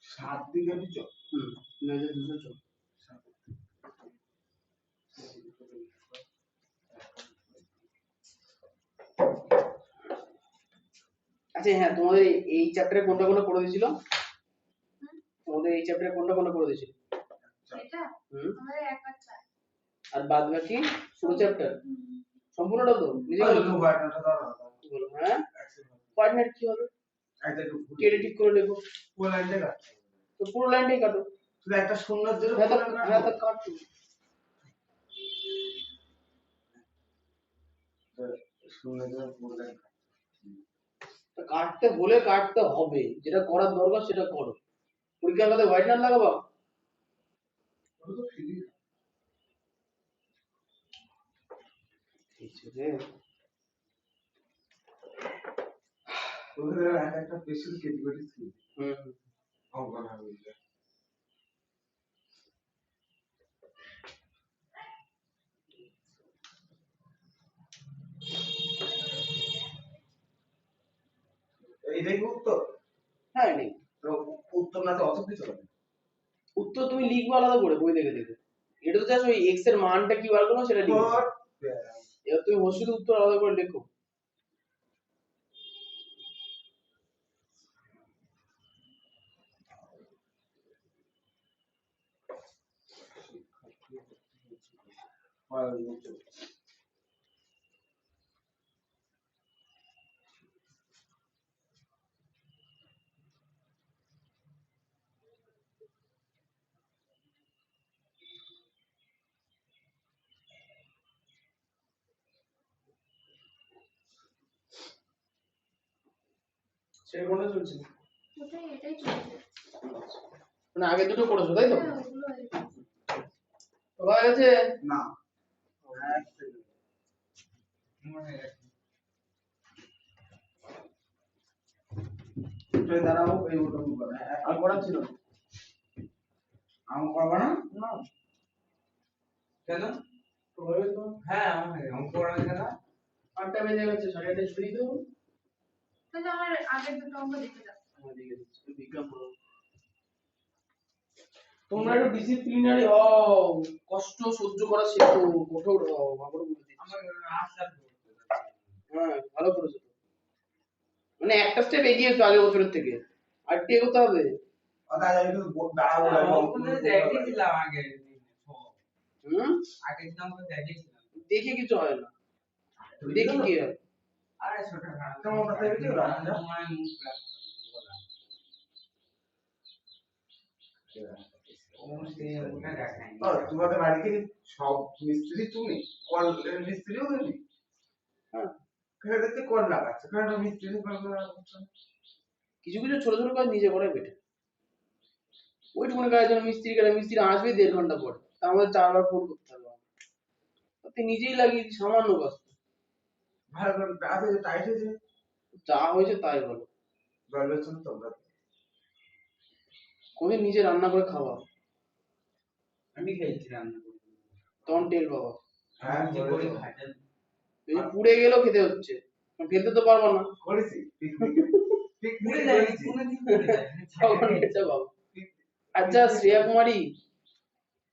[SPEAKER 2] 7 দিকে নিচো।
[SPEAKER 1] 3214। আচ্ছা হ্যাঁ তোমাদের এই চ্যাপ্টারে কোনটা কোনটা করে দিয়েছিল? তোমাদের এই চ্যাপ্টারে কোনটা কোনটা করে দিয়েছিল?
[SPEAKER 3] এটা আমাদের 1 আর 4
[SPEAKER 1] আর বাদ বাকি পুরো চ্যাপ্টার সম্পূর্ণটা তো নিজে
[SPEAKER 2] আরে তো বাটনটা দাও।
[SPEAKER 1] বলো হ্যাঁ কোঅর্ডিনেট কি হবে?
[SPEAKER 2] এটা তো
[SPEAKER 1] কেটে ঠিক করে লেখো,
[SPEAKER 2] পুরো লাইনটা কাট।
[SPEAKER 1] তো পুরো লাইনটাই কাটো,
[SPEAKER 2] শুধু একটা শূন্য দিয়ে
[SPEAKER 1] হ্যাঁ তো কাটো,
[SPEAKER 2] শূন্য দিয়ে পুরো লাইন কাট।
[SPEAKER 1] তো কাটতে বলে কাটতে হবে, যেটা করার দরকার সেটা করো, পরীক্ষার খাতায় হোয়াইটনার লাগাবা?
[SPEAKER 2] ওটা তো ফ্রি।
[SPEAKER 1] ঠিক আছে
[SPEAKER 2] ওদের একটা স্পেশাল ক্যাটাগরি ছিল অঙ্ক না হইলে। এইটাই উত্তর।
[SPEAKER 1] হ্যাঁ নেই
[SPEAKER 2] তো উত্তর না তো অত কিছু হবে।
[SPEAKER 1] উত্তর তুমি লিখবে আলাদা করে বই দেখে দেখে। এটা তো জাস্ট ওই এক্স এর মানটা কি বার করবো সেটা লিখবে। এবার তুমি ওর শুধু উত্তর আলাদা করে লেখো। সেটা কোনটা চলছে?
[SPEAKER 3] এটাই চলছে।
[SPEAKER 1] মানে আগে দুটো করেছো তাই তো?
[SPEAKER 3] হ্যাঁ, ওগুলো হয়ে গেছে।
[SPEAKER 1] হয়ে গেছে?
[SPEAKER 2] না দাঁড়াবো এই ওরকম করে
[SPEAKER 1] আর করার ছিল না।
[SPEAKER 2] আমি করবো না
[SPEAKER 1] না
[SPEAKER 2] কেন
[SPEAKER 1] তো হয়ে তো
[SPEAKER 2] হ্যাঁ আমি অঙ্ক করা কেন
[SPEAKER 1] 8টা বেজে গেছে, 8:30 ছুটি দেবো।
[SPEAKER 3] তাহলে আমার আগের দুটো অঙ্ক দেখে দাও।
[SPEAKER 1] হ্যাঁ দেখে দিচ্ছি, বিজ্ঞান পড়ো। তোমরা একটু ডিসিপ্লিনারি হও, কষ্ট সহ্য করা শেখো, কঠোর হও, আবারও বলে দিচ্ছি।
[SPEAKER 2] আমার রাস্তা
[SPEAKER 1] হ্যাঁ ভালো করেছো তো। মানে একটা স্টেপ এগিয়েছো আগের বছরের থেকে, আর একটু এগোতে হবে।
[SPEAKER 2] কথা আমি একটু দাঁড়াবো
[SPEAKER 4] অঙ্ক তো দেখিয়েছিলাম আগে
[SPEAKER 1] হুম
[SPEAKER 4] আগের দিন অঙ্ক দেখিয়েছিলাম
[SPEAKER 1] দেখে কিছু হয় না, দেখি কি হয়।
[SPEAKER 4] আরে ছোট খারাপ
[SPEAKER 2] কেমন কথা বলছো রাজা
[SPEAKER 4] তোমার মুখ বলা ও সে ওটা দেখায়নি
[SPEAKER 2] তোমাদের বাড়িতে সব মিস্ত্রি তুমি কল মিস্ত্রিও তুমি
[SPEAKER 1] হ্যাঁ
[SPEAKER 2] খেতে কল লাগাচ্ছে কারণ মিস্ত্রি কল লাগাচ্ছে
[SPEAKER 1] কিছু কিছু ছোট ছোট কাজ নিজে করে বেটে, ওইটুকুনি কাজের জন্য মিস্ত্রি আসবে 1.5 ঘন্টা পর, তার মধ্যে 4বার ফোন করতে হবে। তুই নিজেই লাগিয়ে দিস, সামান্য কাজ তো।
[SPEAKER 2] ভালো করে আছে টাইট হয়েছে
[SPEAKER 1] যা হয়েছে তাই বলো।
[SPEAKER 2] গল্পের জন্য তোমরা
[SPEAKER 1] কোনদিন নিজে রান্না করে খাওয়া,
[SPEAKER 4] আমি খেয়েছিলাম
[SPEAKER 1] তখন টের পাবা।
[SPEAKER 2] হ্যাঁ
[SPEAKER 4] যে করে খাটা
[SPEAKER 1] এই যে পুড়ে গেলেও খেতে হচ্ছে, ফেলতে তো পারবো না,
[SPEAKER 2] করেছি
[SPEAKER 4] পুরে যায় কোনদিন পুরে যায়
[SPEAKER 1] তখন খেতে পাবো। আচ্ছা শ্রেয়া কুমারী,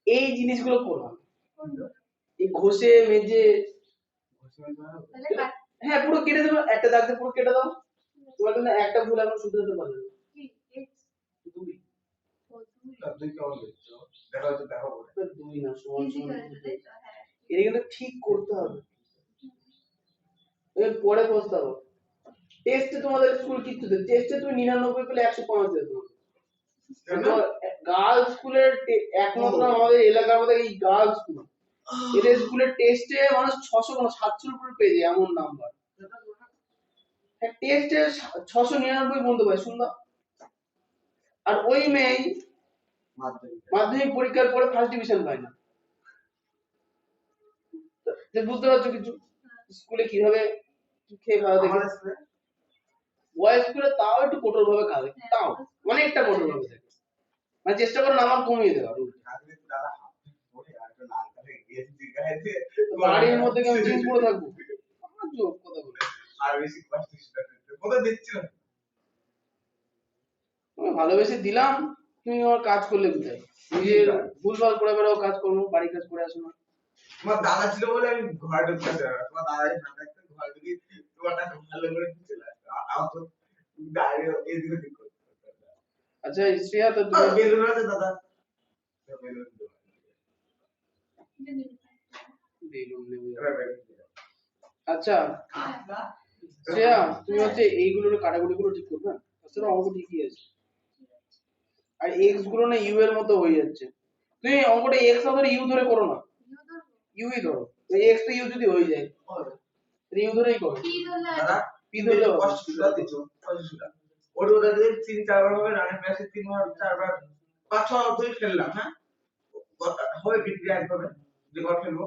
[SPEAKER 1] এই জিনিসগুলো করো, এই ঘষে মেজে,
[SPEAKER 3] তাহলে কাট
[SPEAKER 1] হ্যাঁ পুরো কেটে দেবো, একটা দাগ দিয়ে পুরো কেটে দাও। তোমার জন্য একটা ভুল এখন শুধরাতে পারবে না।
[SPEAKER 3] কি x
[SPEAKER 1] দুই
[SPEAKER 3] ও দুই
[SPEAKER 2] তুই কেমন দেখছো দেখা হচ্ছে দেখা করে
[SPEAKER 1] দুই না সমান
[SPEAKER 3] ইজি
[SPEAKER 1] সমান
[SPEAKER 3] হয়েছে তাই তো? হ্যাঁ
[SPEAKER 1] এটা কিন্তু ঠিক করতে হবে, এর পরে পস্তাবো। টেস্টে তোমাদের স্কুল কিচ্ছু দেয়, টেস্টে তুমি 99 পেলে 105 দেবে তোমাকে। গার্লস স্কুলের একমাত্র আমাদের এলাকার মধ্যে এই গার্লস স্কুল, এদের স্কুলের টেস্টে মানুষ 600 কোনো 700 উপরে পেয়ে যায় এমন নাম্বার। হ্যাঁ টেস্টে 699 পর্যন্ত পায় সুন্দর। আর ওই মেয়ে মাধ্যমিক পরীক্ষার পরে ফার্স্ট ডিভিশন পায় না। তো বুঝতে পারছো কিছু স্কুলে কিভাবে কি খেয়ে খাওয়া দেখে। বয়েজ স্কুলে তাও একটু কঠোর ভাবে খাবে, তাও অনেকটা কঠোর ভাবে দেখে, মানে চেষ্টা করো নাম্বার কমিয়ে দেওয়ার। বাড়ির মধ্যে কেমন জিনিস পড়ে থাকবো, আজব কথা বলে।
[SPEAKER 2] আর বেশি কষ্ট কোথায় দিচ্ছিল
[SPEAKER 1] তোমায় ভালোবেসে দিলাম, তুমি আমার কাজ করলে কোথায়, নিজের ভুলভাল করে বেড়াও, কাজ করবো, বাড়ির কাজ করে আসো না।
[SPEAKER 2] তোমার দাদা ছিল বলে আমি ঘরে ঢুকতে পারছি না। তোমার দাদা যদি না থাকতো ঘরে ঢুকি তোমার টাকা ভালো করে চলে আসতো আমার তো দাঁড়িয়ে এদিকে ঠিক করতে
[SPEAKER 1] আচ্ছা শ্রেয়া তো
[SPEAKER 2] পারতাম।
[SPEAKER 1] তুমি
[SPEAKER 2] বেলুন আছে দাদা বেলুন
[SPEAKER 3] এটা নিয়ে
[SPEAKER 1] বেলুন নেবে।
[SPEAKER 2] এবার বেলুন
[SPEAKER 1] আচ্ছা শ্রেয়া তুমি হচ্ছে এইগুলোর কাটাকুটি গুলো ঠিক করবে, আসলে অঙ্ক ঠিকই আছে, আর এক্স গুলো না ইউ এর মতো হয়ে যাচ্ছে। তুমি অঙ্কটা এক্স না ধরে ইউ ধরে করো না,
[SPEAKER 3] ইউ ধরবো
[SPEAKER 1] ইউই ধরো, এক্স তো ইউ যদি হয়ে যায় ইউ ধরেই করো।
[SPEAKER 3] কি ধরলে
[SPEAKER 2] দাদা
[SPEAKER 1] পি ধরলে হবে।
[SPEAKER 2] কষ্ট সুদা দিচ্ছ কষ্ট সুদা ওর ওটা দিয়ে 3-4 বার হবে রানের ম্যাচে 3 বার 4 বার 5-6 অবধি খেললাম হ্যাঁ হবে বিক্রি একভাবে যে বার খেলবো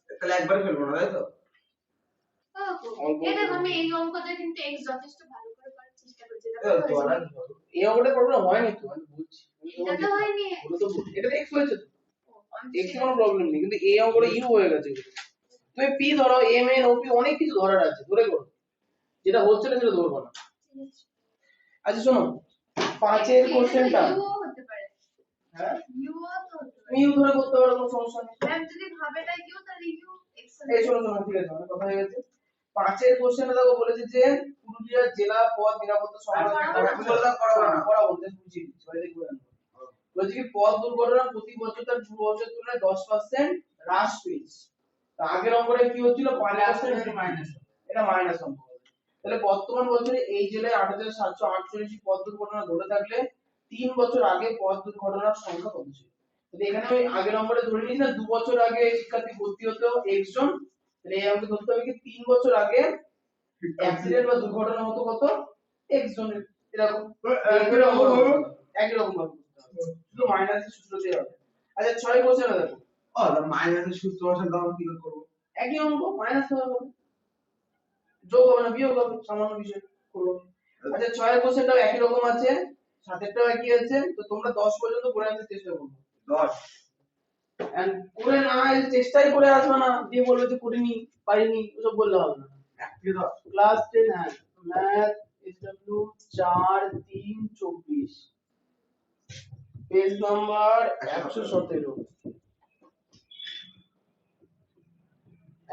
[SPEAKER 2] তাহলে একবার খেলবো না তাই তো
[SPEAKER 3] এটা আমি এই অঙ্কটা কিন্তু x যথেষ্ট ভালো করে করার চেষ্টা করছি
[SPEAKER 1] এই অঙ্কটা প্রবলেম হয়নি তো, আমি বুঝছি
[SPEAKER 3] এটা তো হয়নি
[SPEAKER 1] ওটা তো এটা এক্স হয়েছে তো, এক্স এ কোনো প্রবলেম নেই, কিন্তু এই অঙ্কটা ইউ হয়ে গেছে। তুমি পি ধরো, এম এন ওপি অনেক কিছু ধরার আছে, ধরে করো, যেটা হচ্ছে না সেটা ধরবো না। আচ্ছা শোনো 5 এর কোশ্চেনটা,
[SPEAKER 3] ইউ হতে পারে
[SPEAKER 2] হ্যাঁ
[SPEAKER 3] ইউ তো
[SPEAKER 2] ইউ ধরে করতে পারো, কোনো সমস্যা নেই।
[SPEAKER 3] ম্যাম যদি ভাবে না ইউ তাহলে ইউ এক্সেল
[SPEAKER 2] এই শোনো শোনো, ঠিক আছে, আমার কথা হয়ে গেছে। 5 কোশ্চেনে দেখো বলেছে যে পুরুলিয়া জেলা পদ নিরাপত্তা করা বলতে বুঝিয়ে দিচ্ছি, বাইরে ঘুরে আনবো। বলছে কি পথ দুর্ঘটনা প্রতি বছর তার পূর্ব বছর তুলনায় 10% হ্রাস পেয়েছে। তা আগের অঙ্কটা কি হচ্ছিল 5% মাইনাস, এটা মাইনাস অঙ্ক হবে। তাহলে বর্তমান বছরে এই জেলায় 8,748 পথ দুর্ঘটনা ঘটে থাকলে 3 বছর আগে পথ দুর্ঘটনার সংখ্যা কত ছিল? তাহলে এখানে আমি আগের নম্বরে ধরে নিই না 2 বছর আগে এই শিক্ষার্থী ভর্তি হতো x জন, তাহলে এই আমাকে ধরতে হবে কি 3 বছর আগে অ্যাক্সিডেন্ট বা দুর্ঘটনা হতো কত x জনের। এরকম একই রকম ভাবে করতে হবে, শুধু মাইনাসের সূত্র দিয়ে হবে। আচ্ছা 6 কোশ্চেনে দেখো,
[SPEAKER 5] মাইনাসের সূত্র বসাতে দাও, কি করে করবো?
[SPEAKER 2] একই অঙ্ক মাইনাস হবে, যোগ হবে না বিয়োগ হবে, সামান্য বিষয় করবো। আচ্ছা 6 কোশ্চেনটাও একই রকম আছে, 7টাও একই আছে, তো তোমরা 10 পর্যন্ত করে আনতে চেষ্টা করবে।
[SPEAKER 5] 10
[SPEAKER 2] এন্ড করে না এই চেষ্টাই করে আসবে না, দিয়ে বলবে যে করিনি পারিনি, ওসব বললে হবে না।
[SPEAKER 5] 1 থেকে 10
[SPEAKER 2] ক্লাস 10 হ্যাঁ ম্যাথ এসডব্লিউ 4 3 24 পেজ নাম্বার 117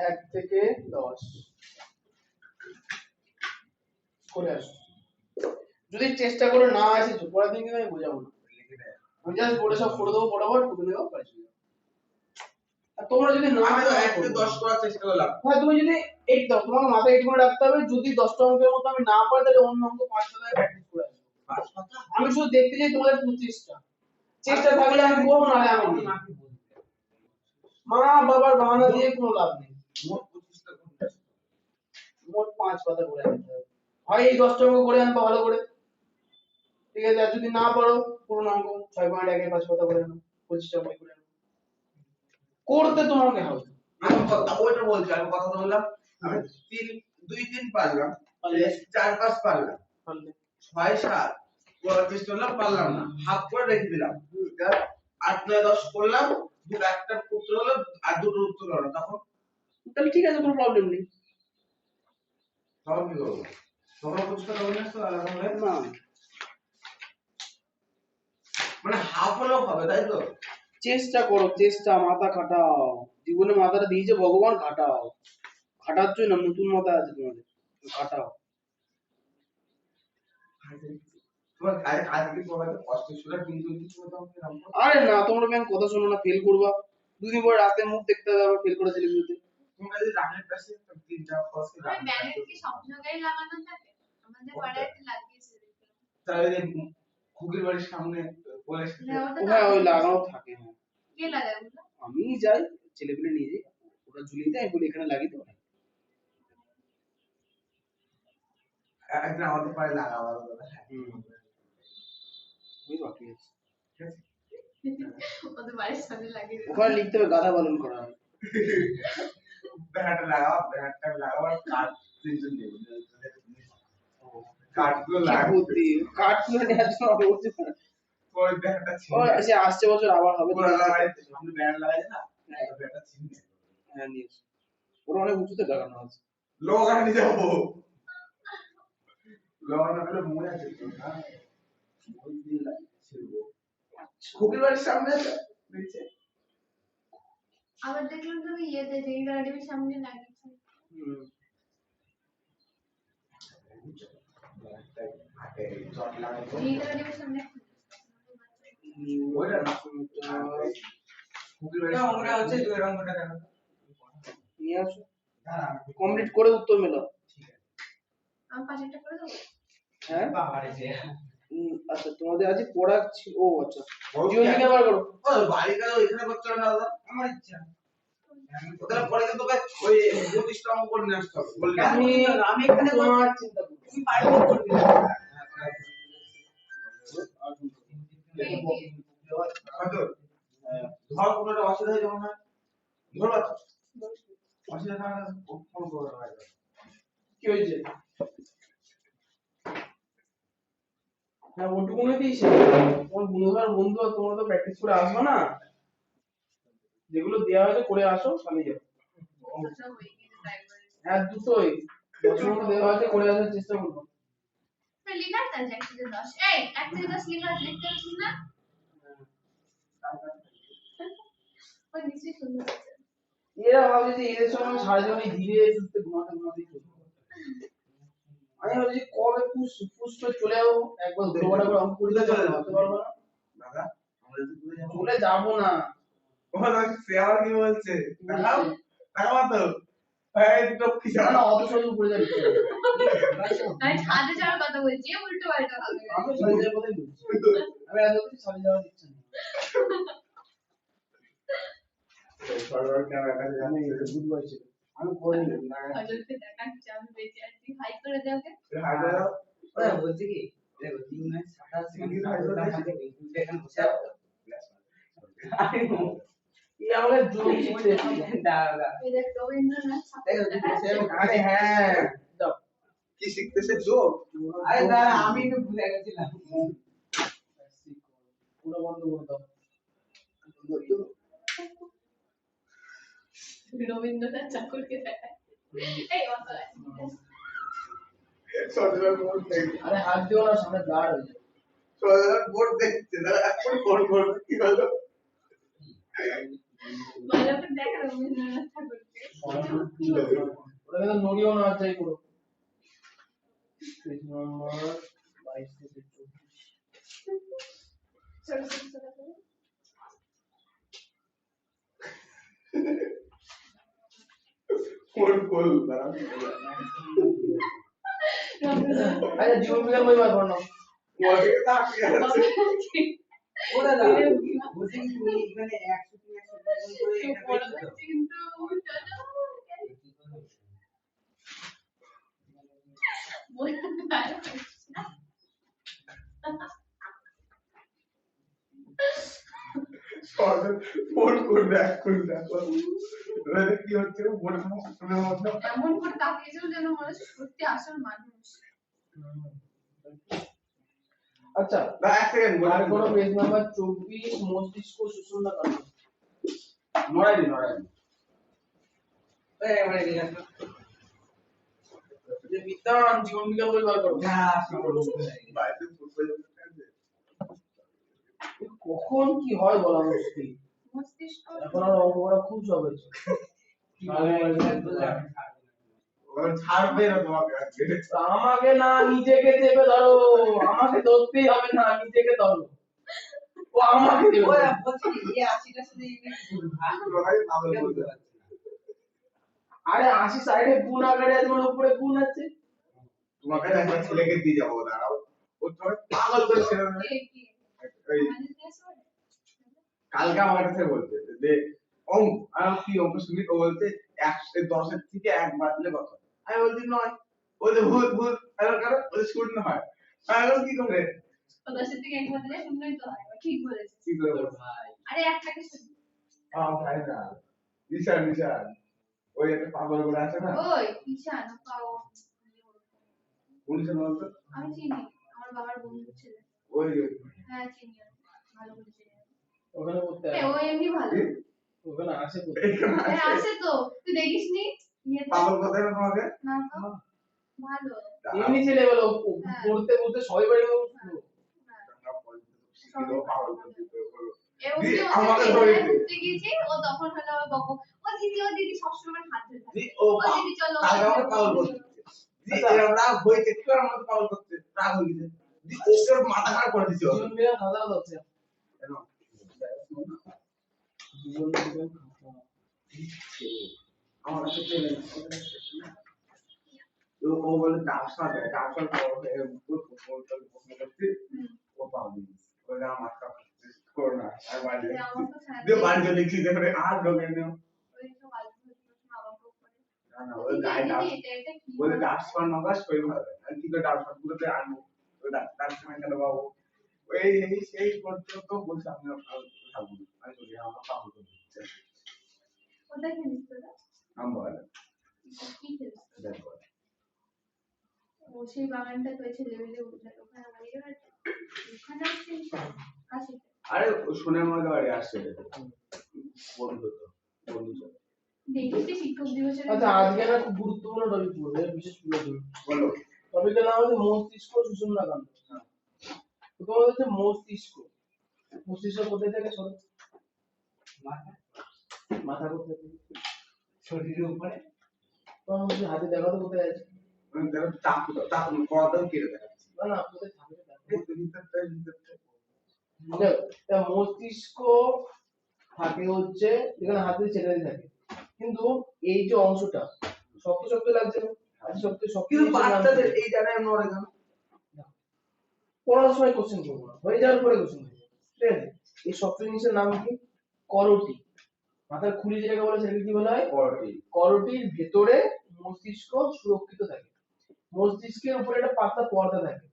[SPEAKER 2] 1 থেকে 10 করে আসো। যদি চেষ্টা করে না আসে তো পরের দিন কিন্তু আমি বোঝাবো না,
[SPEAKER 5] লিখে দেয়।
[SPEAKER 2] আমি জাস্ট বোর্ডে সব করে দেবো, ফটাফট টুকে দেবো, বাড়ি চলে যাবো। আর তোমরা যদি না
[SPEAKER 5] আমি তো
[SPEAKER 2] পারো
[SPEAKER 5] 1 থেকে 10 করার চেষ্টা করলাম।
[SPEAKER 2] হ্যাঁ তুমি যদি এই দাও, তোমাকে মাথায় একটু করে রাখতে হবে, যদি 10টা অঙ্কের মতো আমি না পারি তাহলে অন্য অঙ্ক 5টা দিয়ে প্র্যাকটিস করে আসবো।
[SPEAKER 5] 5 কথা
[SPEAKER 2] আমি শুধু দেখতে চাই তোমাদের 25টা চেষ্টা থাকলে আমি করবো, না আমি দিই।
[SPEAKER 5] মাকে বলতে
[SPEAKER 2] মা বাবার বাহানা দিয়ে কোনো লাভ নেই,
[SPEAKER 5] মোট 25টা কোনটা?
[SPEAKER 2] মোট 5 কথা করে আনতে হবে। হয় এই 10টা অঙ্ক করে আনতে ভালো করে, ঠিক আছে, আর যদি না পারো পুরো অঙ্ক 6.1 এর 5 কথা করে আনো, 25টা অঙ্ক করে আনো, করতে তোমাকে হবে।
[SPEAKER 5] আমি কথা ওইটা বলছি, আমি কথা বললাম, আমি 2 3 পারলাম,
[SPEAKER 2] পারলে
[SPEAKER 5] 4 5 পারলাম,
[SPEAKER 2] পারলে
[SPEAKER 5] 6 7 করার চেষ্টা করলাম, পারলাম না, হাফ করে রেখে দিলাম। 8 9 10 করলাম, দুটো একটা উত্তর হলো আর দুটো উত্তর হলো, তখন
[SPEAKER 2] তাহলে ঠিক আছে, কোনো প্রবলেম নেই।
[SPEAKER 5] তখন কি করবো? তখন 25টা হবে না তো আলাদা হবে,
[SPEAKER 2] না
[SPEAKER 5] মানে হাফ হলেও হবে, তাই তো?
[SPEAKER 2] চেষ্টা করো, চেষ্টা, মাথা খাটাও, জীবনে মাথাটা দিয়েছে ভগবান, খাটাও, খাটাচ্ছ না, নতুন মাথা আছে তোমাদের, খাটাও।
[SPEAKER 5] তোমার আজকে তোমার কষ্ট ছিল, কিন্তু কিছু তো আমাকে
[SPEAKER 2] আরে না তোমরা ম্যাম কথা শোনো না, ফেল করবা, দুদিন পরে রাতে মুখ দেখতে হবে আবার ফেল করে ছেলেগুলোতে।
[SPEAKER 5] তোমরা যদি রানের পাশে 3 4 ফার্স্ট
[SPEAKER 3] ওই ব্যানার কি সব জায়গায় লাগানো থাকে? আমাদের পাড়ায় একটা লাগিয়েছে দেখলাম।
[SPEAKER 5] তাহলে খুকির বাড়ির সামনে বলেছে
[SPEAKER 3] হ্যাঁ, ওটা
[SPEAKER 2] হ্যাঁ ওই লাগানো থাকে, হ্যাঁ
[SPEAKER 3] কে লাগায় ওগুলো?
[SPEAKER 2] আমি যাই, ছেলেগুলো নিয়ে যাই, ওটা ঝুলিয়ে দেয়, আমি বলি এখানে লাগিয়ে দাও।
[SPEAKER 5] একদিন আমাদের পাড়ে লাগাবো
[SPEAKER 2] ওই বাকি আছে,
[SPEAKER 3] ওদের বাড়ির সামনে লাগিয়ে দিয়েছে।
[SPEAKER 2] ওখানে লিখতে হবে গাধা পালন করা হয়।
[SPEAKER 5] ব্যানারটা লাগাও, ব্যানারটা লাগাও আর কার্ড 3 জন দেবো, কার্ডগুলো
[SPEAKER 2] কি
[SPEAKER 5] লাগাও,
[SPEAKER 2] বুদ্ধি, কাঠগুলো নিয়ে আসতে হবে, বুঝতে পারো।
[SPEAKER 5] ওই ব্যানারটা ছিল
[SPEAKER 2] ও সে আসছে বছর আবার হবে তো।
[SPEAKER 5] পুরালা বাড়িতে সামনে ব্যানার লাগাই না, ওই ব্যানারটা ছিল
[SPEAKER 2] হ্যাঁ নিয়ে এসো। ওরা অনেক উঁচুতে লাগানো আছে।
[SPEAKER 5] লোক আনি যাবো, লাগানো হলে মনে আছে তো না, ওই দিয়ে ছিল খুকির বাড়ির সামনে নিচে।
[SPEAKER 3] আবার দেখলাম তুমি ইয়েতে রেডিমের সামনে লাগিয়েছে।
[SPEAKER 2] হুম
[SPEAKER 5] হাতে চট লাগাইতো,
[SPEAKER 3] রেডিমের সামনে
[SPEAKER 5] ওইটা না খুকির বাড়ির সামনে হচ্ছে যে রঙটা কেন
[SPEAKER 2] নিয়ে আসো,
[SPEAKER 5] হ্যাঁ
[SPEAKER 2] কমপ্লিট করে উত্তর মেলাও।
[SPEAKER 3] আমি পাশেরটা করে দেবো।
[SPEAKER 2] হ্যাঁ
[SPEAKER 5] বাবারে যে
[SPEAKER 2] আচ্ছা তোমাদের আজ পড়া ছিল, ও আচ্ছা জিওমেট্রি আবার করো।
[SPEAKER 5] ওই বাড়িটা ওইখানে করতে হবে না দাদা, আমার ইচ্ছা ওদের পরে কিন্তু ওই 25টা অঙ্ক করে নিয়ে আসতে হবে বললে
[SPEAKER 2] আমি এখানে তোমার চিন্তা করো,
[SPEAKER 5] তুমি পারবে করে দিলে হয়তো ধর কোনোটা অসুবিধা হয়ে যাবে না, ধরবা তো অসুবিধা না হলে ফোন করবে না,
[SPEAKER 2] কি হয়েছে? হ্যাঁ ওটুকুনই দিয়েছে, তোমার বন্ধু আর তোমরা তো প্র্যাকটিস করে আসবে না, যেগুলো দেওয়া হয়েছে করে আসো, চালিয়ে যাও।
[SPEAKER 3] আচ্ছা হয়ে গেছে তাই করে।
[SPEAKER 2] হ্যাঁ দুটোই, দশমটা দেওয়া হয়েছে করে আসার চেষ্টা করবো।
[SPEAKER 3] তো লিখা আছে 1 থেকে 10। এই 1 থেকে 10 লিখা লিখতে পারছিস না? ওই নিশ্চয়ই সুন্দর আছে।
[SPEAKER 2] এরা ভাবছে যে এদের সঙ্গে আমি সারা জীবন এই ধীরে সুস্থে ঘুমাতে চলবো। আমি ভাবছি কবে ফুস করে চলে যাবো, একবার ঘোরাটা করে অঙ্ক করে চলে যাবো, ভাবতে পারবো না।
[SPEAKER 5] দাদা আমরা যদি ঘুরে যাবো
[SPEAKER 2] চলে যাবো না।
[SPEAKER 5] ওরা সে আবার কি বলছে দেখাও দেখাও তো এই দুটো কি
[SPEAKER 2] না না, অত সহজে উপরে যাবি
[SPEAKER 3] আমি ছাদে যাওয়ার কথা বলছি, উল্টো পাল্টা হবে।
[SPEAKER 2] আমি ছাদে যাওয়ার কথাই বলছি। আমি এত কিছু ছাদে যাওয়ার ইচ্ছা নেই।
[SPEAKER 5] সরকার ক্যামেরা কাছে
[SPEAKER 2] আমি
[SPEAKER 5] যাচ্ছে
[SPEAKER 2] গুড বয় ছিল, আমি করিনি।
[SPEAKER 3] হজরকে দেখাচ্ছি আমি বেঁচে আছি, হাই করে দে ওকে।
[SPEAKER 5] হাইডা দাও
[SPEAKER 4] ওরা বলছে কি দেখো 3 মাস 27 মিনিট আমাদের বিদ্যুৎ এখানে বসে আছে
[SPEAKER 2] এই আমাকে জমি শিখতে
[SPEAKER 4] দাদা
[SPEAKER 3] এই দেখ রবীন্দ্রনাথ ঠাকুর দেখাচ্ছে।
[SPEAKER 2] আরে হ্যাঁ দাও।
[SPEAKER 5] কি শিখতেছে যোগ
[SPEAKER 4] আরে দাদা আমি তো ভুলে গেছিলাম
[SPEAKER 2] পুরো বন্ধ করে দাও।
[SPEAKER 3] রবীন্দ্রনাথ ঠাকুরকে দেখায়। এই অত
[SPEAKER 5] সরকার বোর্ড দেখছে
[SPEAKER 2] আরে হাত দিও না, সামনে ব্লাড হয়ে যাবে।
[SPEAKER 5] সরকার বোর্ড দেখছে দাদা এখন ফোন করবে কি হলো
[SPEAKER 3] ভালো করে দেখা রবীন্দ্রনাথ ঠাকুরকে।
[SPEAKER 2] ওটা কিন্তু নড়িও না, যাই পুরো। পেজ নাম্বার 22 থেকে 24।
[SPEAKER 3] ছোট ছোট ছোট করে।
[SPEAKER 5] ফোন করল দাদা
[SPEAKER 3] রবীন্দ্রনাথ
[SPEAKER 2] আচ্ছা জীবন বিজ্ঞান বই বার করো না।
[SPEAKER 5] ওকে তাকিয়ে আছে
[SPEAKER 4] ওরা দাদা বলছে কি তুমি এখানে 100 কি 100 করে এটা
[SPEAKER 3] বড়
[SPEAKER 4] পেয়েছো তো?
[SPEAKER 3] কিন্তু
[SPEAKER 5] সরকার ফোন করবে এখন দেখো এবারে কি হচ্ছে বোর্ডের মধ্যে
[SPEAKER 3] এমন করে তাকিয়েছিল যেন মনে হচ্ছে সত্যি আসল মানুষ।
[SPEAKER 2] আচ্ছা
[SPEAKER 5] না এক সেকেন্ড
[SPEAKER 2] আর কোনো পেজ নাম্বার 24 মস্তিষ্ক শোষণ না কারণ
[SPEAKER 5] নড়াইনি নড়াইনি
[SPEAKER 4] ওই এবারে ঠিক আছে
[SPEAKER 2] যে বিদ্যান জীবন বিজ্ঞান বই বার করো।
[SPEAKER 4] না
[SPEAKER 5] বাইরে ফুটবল
[SPEAKER 2] কখন কি হয় বলা মুশকিল।
[SPEAKER 3] মস্তিষ্ক
[SPEAKER 2] এখন আর অঙ্ক করা খুব সহজ।
[SPEAKER 5] ওরা ছাড়বে না তোমাকে আজকে
[SPEAKER 2] আমাকে না, নিজেকে চেপে ধরো, আমাকে ধরতেই হবে না, নিজেকে ধরো। ও আমাকে দেবে।
[SPEAKER 4] ওরা বলছে কি এই 80টা শুধু ইংলিশ ভুলভাল
[SPEAKER 5] তোমাকে পাগল বলতে
[SPEAKER 2] আরে 80 সাইডে গুণ আকারে আছে, ওর উপরে গুণ আছে।
[SPEAKER 5] তোমাকে একটা ছেলেকে দিয়ে যাবো দাঁড়াও ও তোমাকে পাগল করে ছেড়ে দেবে
[SPEAKER 3] কে কে
[SPEAKER 5] এই
[SPEAKER 3] মানে দেশ বলে?
[SPEAKER 5] কালকে আমার কাছে বলছে যে অঙ্ক আমি কি অঙ্ক শুনি ও বলছে 10 এর থেকে 1 বাদ দিলে কত আমি বলছি 9 বলছে ভুল ভুল কারণ কারণ বলছে শূন্য হয় আমি বলছি কি করে
[SPEAKER 3] ও 10 থেকে একবার দিলে শূন্যই তো হয়। ও ঠিক বলেছে।
[SPEAKER 5] কি করে বলবো?
[SPEAKER 4] ভাই
[SPEAKER 3] আরে একটাকে শূন্য।
[SPEAKER 5] ভাই না নিশান নিশান ওই একটা পাগল করে আছে না
[SPEAKER 3] ওই ঈশান পাও।
[SPEAKER 5] পুলিশ বলতো
[SPEAKER 3] আমি চিনি, আমার বাবার বন্ধু ছেলে।
[SPEAKER 5] ওই
[SPEAKER 3] হ্যাঁ চিনি আমি, ভালো করে চিনি আমি।
[SPEAKER 2] ওখানে করতে
[SPEAKER 3] এ, ও এমনি ভালো।
[SPEAKER 2] ওখানে আসে করতে।
[SPEAKER 5] এইখানে
[SPEAKER 3] হ্যাঁ
[SPEAKER 5] আছে।
[SPEAKER 3] আছে তো, তুই দেখিসনি? ইয়েতে?
[SPEAKER 5] পাগল কোথায় না তোমাকে
[SPEAKER 3] না তো, ভালো।
[SPEAKER 2] এমনি ছেলে বলো,
[SPEAKER 3] হ্যাঁ।
[SPEAKER 2] পড়তে পড়তে সবাই বাড়ি
[SPEAKER 3] হ্যাঁ।
[SPEAKER 5] পাগল করে দিতে বলো
[SPEAKER 3] এ ও
[SPEAKER 5] দি,
[SPEAKER 3] যে
[SPEAKER 5] আমাকে
[SPEAKER 3] ওদের
[SPEAKER 5] ধরে
[SPEAKER 3] এখানে
[SPEAKER 5] দে।
[SPEAKER 3] ঘুরতে গিয়েছে, ও তখন হলো আমার বকো, ও দিদি সবসময় হাত ধরে থাকে।
[SPEAKER 5] দি, ও
[SPEAKER 3] ও দিদি চলো।
[SPEAKER 5] কালকে আমাকে পাগল করছে দি এরকম রাগ হয়েছে একটু আমার মতো পাগল করছে রাগ হয়ে গেছে দি ওকে ওর মাথা খারাপ করে দিচ্ছে
[SPEAKER 2] জীবন বিজ্ঞান খাতা হচ্ছে।
[SPEAKER 5] কেন?
[SPEAKER 2] জীবন বিজ্ঞান খাতা।
[SPEAKER 5] আমার কাছে চলে এসেছে। তো ও বলে ডাক্তার প্রশ্ন করছি ও পাগল বলে আমার মাথা করো না আর বাড়ি
[SPEAKER 3] যে আমার তো স্যার
[SPEAKER 5] দিয়ে বাড়ি চলে লিখি দেখে আর ঢোকে না
[SPEAKER 3] ওই সব আলতু প্রশ্ন আবার করবে।
[SPEAKER 5] না না ওই গায়ে
[SPEAKER 3] এটা কি?
[SPEAKER 5] বলে ডাক্তার নগাস শরীর ভালো আর কি করে ডাক্তার গুলোতে আনবো ওই ডাক্তার সময় কেন বাবু ওই সেই করতে তো বলছে আমি খাবো আমি বলি আমার পাগল করে দিচ্ছে
[SPEAKER 3] কোথায় খেলিস তোরা?
[SPEAKER 5] আমি বলে
[SPEAKER 3] কি খেলিস তোরা?
[SPEAKER 5] দেখো
[SPEAKER 3] ও সেই বাগানটা তো ছেলেমেলে উঠে ওখানে বাড়ি গেলে ওখানে আসছিস কাছে।
[SPEAKER 5] আরে শুনে মনে বাড়ি আসছে বন্ধু তো বন্ধু চলে
[SPEAKER 3] দেখেছি শিক্ষক দিবসের
[SPEAKER 2] আচ্ছা আজকে না খুব গুরুত্বপূর্ণ টপিক পড়বে, বিশেষ প্রয়োজন।
[SPEAKER 5] বলো
[SPEAKER 2] টপিকের নাম হচ্ছে মস্তিষ্ক শোষণ না কাণ্ড। প্রথমত হচ্ছে মস্তিষ্ক। মস্তিষ্ক কোথায় থেকে ছোট? মাথা কোথায় আছে?
[SPEAKER 4] শরীরের উপরে
[SPEAKER 2] তোমার মধ্যে হাতে দেখো তো কোথায় আছে?
[SPEAKER 5] দেখো চাকু চাকু কদম কেটে দেখাচ্ছে
[SPEAKER 2] না না কোথায় থাকে দেখো।
[SPEAKER 5] এই তো ভিতরটা ভিতরটা
[SPEAKER 2] দেখো, তা মস্তিষ্ক থাকে হচ্ছে যেখানে হাতে ছেড়ে থাকে, কিন্তু এই যে অংশটা শক্ত শক্ত লাগছে না? আচ্ছা, শক্ত শক্ত
[SPEAKER 5] কিন্তু
[SPEAKER 2] জিনিসের নাম
[SPEAKER 5] বাচ্চাদের
[SPEAKER 2] কি?
[SPEAKER 5] এই জায়গায় নড়ে কেন?
[SPEAKER 2] পড়ার সময় কোশ্চেন করবো না, হয়ে যাওয়ার পরে কোশ্চেন করবো, ঠিক আছে? এই শক্ত জিনিসের নাম কি? করোটি। মাথার খুলি যেটাকে বলে সেটাকে কি বলা হয়?
[SPEAKER 5] করটি
[SPEAKER 2] করোটির ভেতরে মস্তিষ্ক সুরক্ষিত থাকে। মস্তিষ্কের উপরে একটা পাতলা পর্দা থাকে।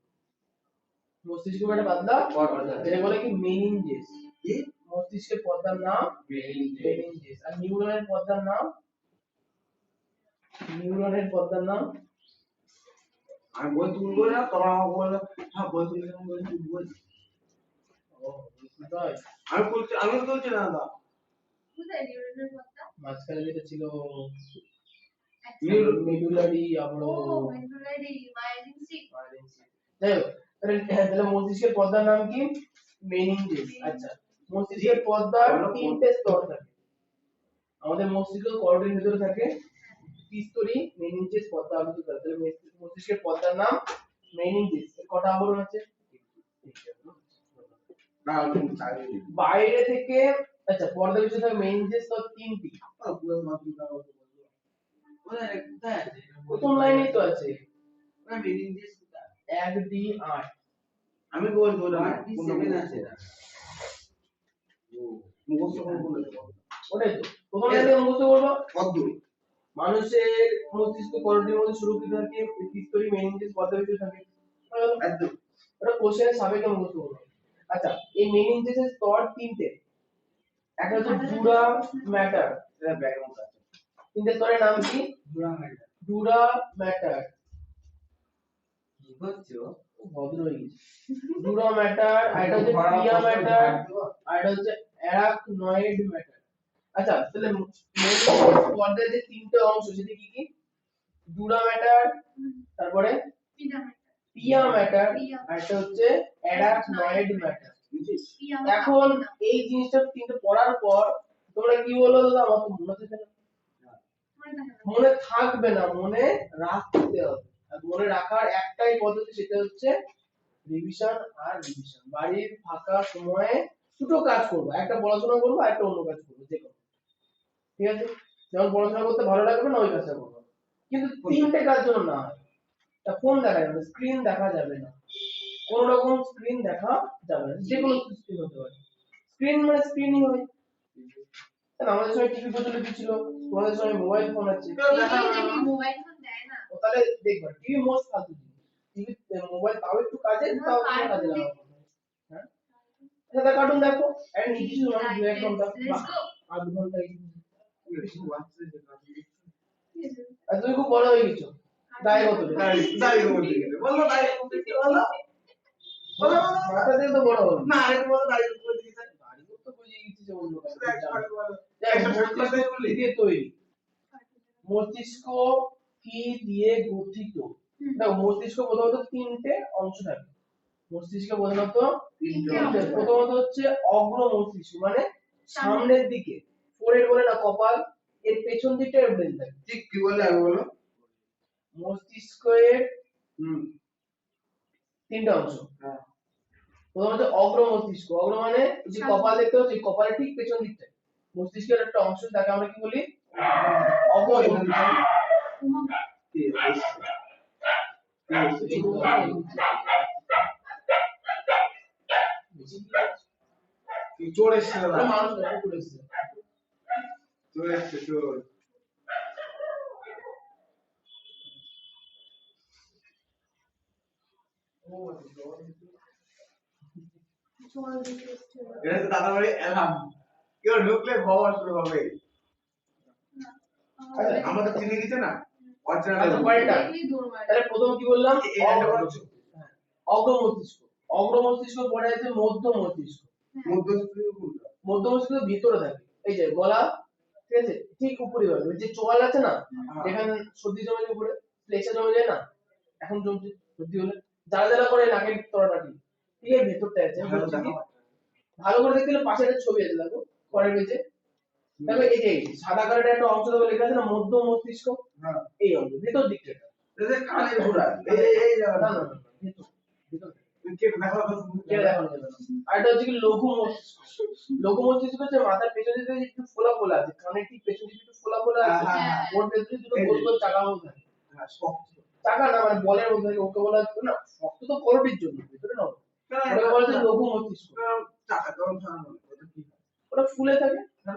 [SPEAKER 2] মস্তিষ্কের উপরে একটা পাতলা
[SPEAKER 5] পর্দা থাকে।
[SPEAKER 2] যেটা বলে কি মেনিনজেস।
[SPEAKER 5] কি
[SPEAKER 2] মস্তিষ্কের পর্দার নাম মেনিনজেস। আর নিউরনের পর্দার নাম
[SPEAKER 5] আমি বই তুলবো না, তোমরা আমাকে বললো হ্যাঁ বই তুলবি না, বই তুলবো না।
[SPEAKER 2] ও, বুঝতে হয়।
[SPEAKER 5] আমি তুলছি না দাদা।
[SPEAKER 3] কোথায় নিউরনের পথটা?
[SPEAKER 2] মাঝখানে যেটা ছিল
[SPEAKER 5] নিউরন
[SPEAKER 2] মেডুলারি
[SPEAKER 3] ও
[SPEAKER 2] আবরো
[SPEAKER 3] মেন্টুলারি মায়োলিন সিক।
[SPEAKER 2] যাই হোক, তাহলে মস্তিষ্কের পর্দার নাম কি? মেনিনজেস। আচ্ছা, মস্তিষ্কের পর্দার তিনটে স্তর থাকে। আমাদের মস্তিষ্ক করোটির ভিতরে থাকে ত্রিস্তরী মেনিনজেস পর্দা আবৃত থাকে। তাহলে মস্তিষ্কের পর্দার নাম মেনিনজেস। এর কটা আবরণ আছে?
[SPEAKER 5] না আমি চাই
[SPEAKER 2] বাইরে থেকে, আচ্ছা, পর্দার ভিতরে থাকে মেনিনজেস তো তিনটি।
[SPEAKER 5] পুরো মাত্র দাও বলবো
[SPEAKER 4] কোথায় কোথায় আছে
[SPEAKER 2] প্রথম লাইনেই তো আছে
[SPEAKER 4] না মেনিনজেস কোথায়
[SPEAKER 2] 1D8।
[SPEAKER 5] আমি বলবো না
[SPEAKER 4] সেভেন আছে না
[SPEAKER 5] মুখস্থ করে বলে
[SPEAKER 2] ওটাই তো প্রথম লাইনে মুখস্থ করবো।
[SPEAKER 5] কত দূর
[SPEAKER 2] মানুষের মস্তিষ্ক করোটির মধ্যে সুরক্ষিত থাকে ত্রিস্তরী মেনিনজেস পর্দার ভিতরে থাকে।
[SPEAKER 5] একদম
[SPEAKER 2] ওটা কোশ্চেনের সাবেকে মুখস্থ করবো। আচ্ছা, এই মেনিনজেসের স্তর তিনটে। একটা হচ্ছে ডুরা ম্যাটার।
[SPEAKER 5] এটা ব্যাগের মধ্যে আছে
[SPEAKER 2] তিনটে স্তরের নাম কি? Dura matter.
[SPEAKER 4] কি করছো
[SPEAKER 2] ভদ্র হয়ে গেছে। ডুরা ম্যাটার, আর এটা হচ্ছে প্রিয়া ম্যাটার, আর এটা হচ্ছে অ্যারাকনয়েড ম্যাটার। আচ্ছা, তাহলে মেনিনজেস পর্দার যে তিনটে অংশ সেটা কি কি? ডুরা ম্যাটার, তারপরে
[SPEAKER 3] পিরামিড।
[SPEAKER 2] প্রিয়া ম্যাটার, আর এটা হচ্ছে অ্যারাকনয়েড ম্যাটার।
[SPEAKER 5] বুঝছিস
[SPEAKER 2] এখন এই জিনিসটা তিনটে পড়ার পর তোমরা কি বলো দাদা? আমার তো মনে থাকে না। মনে থাকবে না, মনে রাখতে হবে। আর মনে রাখার একটাই পদ্ধতি, সেটা হচ্ছে রিভিশন আর রিভিশন। বাড়ির ফাঁকা সময়ে দুটো কাজ করবো, একটা পড়াশোনা করবো আর একটা অন্য কাজ করবো, যে কোনো, ঠিক আছে? যেমন পড়াশোনা করতে ভালো লাগবে না ওই কাজটা করবো, কিন্তু তিনটে কাজ যেন না হয়। তা ফোন দেখা যাবে, স্ক্রিন দেখা যাবে না, কোন রকম স্ক্রিন দেখা যাবে না, যে কোনো স্ক্রিন হতে পারে। স্ক্রিন মানে স্ক্রিনই হয়। তাহলে আমাদের সময় টিভি প্রচলিত ছিল, তোমাদের সময় মোবাইল ফোন আছে।
[SPEAKER 3] মোবাইল ফোন দেয় না।
[SPEAKER 2] ও তাহলে দেখবা টিভি মোস্ট ফালতু জিনিস। টিভি মোবাইল তাও একটু কাজে, তাও কোনো কাজে লাগাবো। হ্যাঁ, আচ্ছা কার্টুন দেখো, আর নিজে শুধু মানে 2-1 ঘন্টা বা 8 ঘন্টা আর তুমি খুব বড় হয়ে গেছো, গায়ে কত
[SPEAKER 5] দাঁড়িয়ে বলতে গেলে বললো দাঁড়িয়ে বলতে কি বললো
[SPEAKER 2] মাথা দিয়ে তো বড় হলো
[SPEAKER 5] না আরেকটু বলো দাঁড়িয়ে বলতে কি স্যার
[SPEAKER 2] গাড়ি তো বুঝে গেছি যে অন্য কাজ
[SPEAKER 5] একটু বলো
[SPEAKER 2] মস্তিষ্ক কি দিয়ে তৈরি? মস্তিষ্ক কি দিয়ে গঠিত? দেখো, মস্তিষ্ক প্রথমত তিনটে অংশ থাকে। মস্তিষ্ক প্রধানত
[SPEAKER 3] তিনটে
[SPEAKER 2] তিনটে।
[SPEAKER 3] অংশ।
[SPEAKER 2] প্রথমত হচ্ছে অগ্র মস্তিষ্ক, মানে সামনের দিকে, ফোরের বলে না কপাল, এর পেছন দিকটা এর ব্রেন থাকে।
[SPEAKER 5] ঠিক কি বলে আমি বলো
[SPEAKER 2] মস্তিষ্কের
[SPEAKER 5] হুম
[SPEAKER 2] তিনটে অংশ।
[SPEAKER 5] হ্যাঁ
[SPEAKER 2] প্রথমত অগ্র মস্তিষ্ক। অগ্র মানে এই যে কপাল দেখতে হচ্ছে, এই কপালের ঠিক পেছন দিকটা মস্তিষ্কের একটা অংশ, তাকে আমরা কি বলি? অগ্র মস্তিষ্ক।
[SPEAKER 5] ঠিক আছে চোর এসছে দাদা
[SPEAKER 2] মানুষ দেখো করেছে।
[SPEAKER 5] চোর এসছে চোর
[SPEAKER 3] জল দিতে এসছে।
[SPEAKER 5] এটা তো দাদা বাড়ি এলাম কেউ ঢুকলে খবর শুরু হবে আমরা তো চিনে গেছে না
[SPEAKER 2] আচ্ছা,
[SPEAKER 5] অচেনা
[SPEAKER 2] পরেরটা।
[SPEAKER 3] দেখলেই দৌড় মারে।
[SPEAKER 2] তাহলে প্রথম কি বললাম?
[SPEAKER 5] এই একটা বলছো
[SPEAKER 2] হ্যাঁ, অগ্র মস্তিষ্ক। অগ্র মস্তিষ্ক পরে আছে মধ্য মস্তিষ্ক।
[SPEAKER 5] মধ্যস্থ
[SPEAKER 2] মধ্য মস্তিষ্ক ভিতরে থাকে, এই যে গলা, ঠিক আছে, ঠিক উপরে হবে যে চোয়াল আছে না, যেখানে সর্দি জমে যায় উপরে, ফ্লেক্সে জমে যায় না, এখন জমছে সর্দি হলে জ্বালা জ্বালা করে নাকের তলাটা, ঠিক আছে, ভেতরটা আছে। আমি বলছি কি, ভালো করে দেখতে হলে পাশে একটা ছবি আছে, দেখো পরের পেজে, দেখো এই যে সাদা কালারের একটা অংশ দেখো লেখা আছে না মধ্য মস্তিষ্ক,
[SPEAKER 5] হ্যাঁ
[SPEAKER 2] এই অংশ ভেতর দিকটা এটা।
[SPEAKER 5] এই কানে ঘোরা এই
[SPEAKER 2] না
[SPEAKER 5] জায়গাটা
[SPEAKER 2] না না ভেতর ভেতর
[SPEAKER 5] তুই কে দেখো
[SPEAKER 2] কেটে দেখানো যাবে না। আর এটা হচ্ছে কি লঘু মস্তিষ্ক। লঘু মস্তিষ্ক হচ্ছে মাথার পেছনে দিকে একটু ফোলা ফোলা আছে, কানের ঠিক পেছনে দিকে একটু ফোলা ফোলা আছে,
[SPEAKER 5] হ্যাঁ,
[SPEAKER 2] ওর ভেতরে দুটো গোল গোল চাকা থাকে।
[SPEAKER 5] হ্যাঁ শক্ত
[SPEAKER 2] চাকা না মানে বলের মধ্যে থাকে, ওকে বলা হচ্ছে না শক্ত তো করবির জন্য ভিতরে না, ওটাকে বলা হচ্ছে লঘু মস্তিষ্ক।
[SPEAKER 5] টাকা দাও ছাড়ানো ওটা কি
[SPEAKER 2] ওটা ফুলে থাকে না,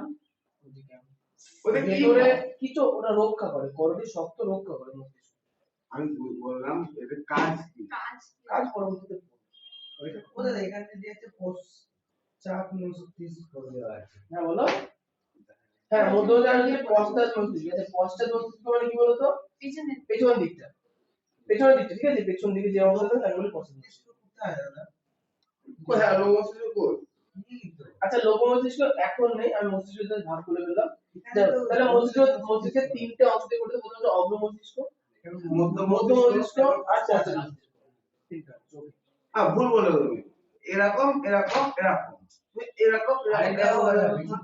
[SPEAKER 5] ওটা কি
[SPEAKER 2] ভেতরে
[SPEAKER 5] হয়?
[SPEAKER 2] কিছু ওটা রক্ষা করে, করবি শক্ত রক্ষা করে মস্তিষ্ক।
[SPEAKER 5] আমি বললাম এটা কাজ কি
[SPEAKER 2] কাজ পরবর্তীতে
[SPEAKER 4] ওদের এখানে দিয়েছে পশ্চাৎ মস্তিষ্ক দেওয়া আছে।
[SPEAKER 2] হ্যাঁ বলো। হ্যাঁ মধ্যবর্তী হচ্ছে পশ্চাৎ মস্তিষ্ক। আচ্ছা পশ্চাৎ মস্তিষ্ক মানে কি বলতো?
[SPEAKER 3] পিছনে
[SPEAKER 2] পেছনের দিকটা, পেছনের দিকটা ঠিক আছে, পেছন দিকে যে অংশটা থাকে তাকে বলি পশ্চাৎ মস্তিষ্ক।
[SPEAKER 4] কোথায় দাদা?
[SPEAKER 5] কোথায় লোক মস্তিষ্ক কই
[SPEAKER 2] আচ্ছা লঘু মস্তিষ্ক এখন নেই, আমি মস্তিষ্কটা ভাগ করে দিলাম। তাহলে মস্তিষ্কের তিনটে অংশ দিয়ে গঠিত, প্রথমত অগ্র মস্তিষ্ক,
[SPEAKER 5] মধ্য
[SPEAKER 2] মধ্য মস্তিষ্ক আর পশ্চাৎ মস্তিষ্ক, তিনটা।
[SPEAKER 5] ভুল বলে তুমি এরকম এরকম এরকম তুমি এরকম
[SPEAKER 4] আরেকটা
[SPEAKER 5] এরকম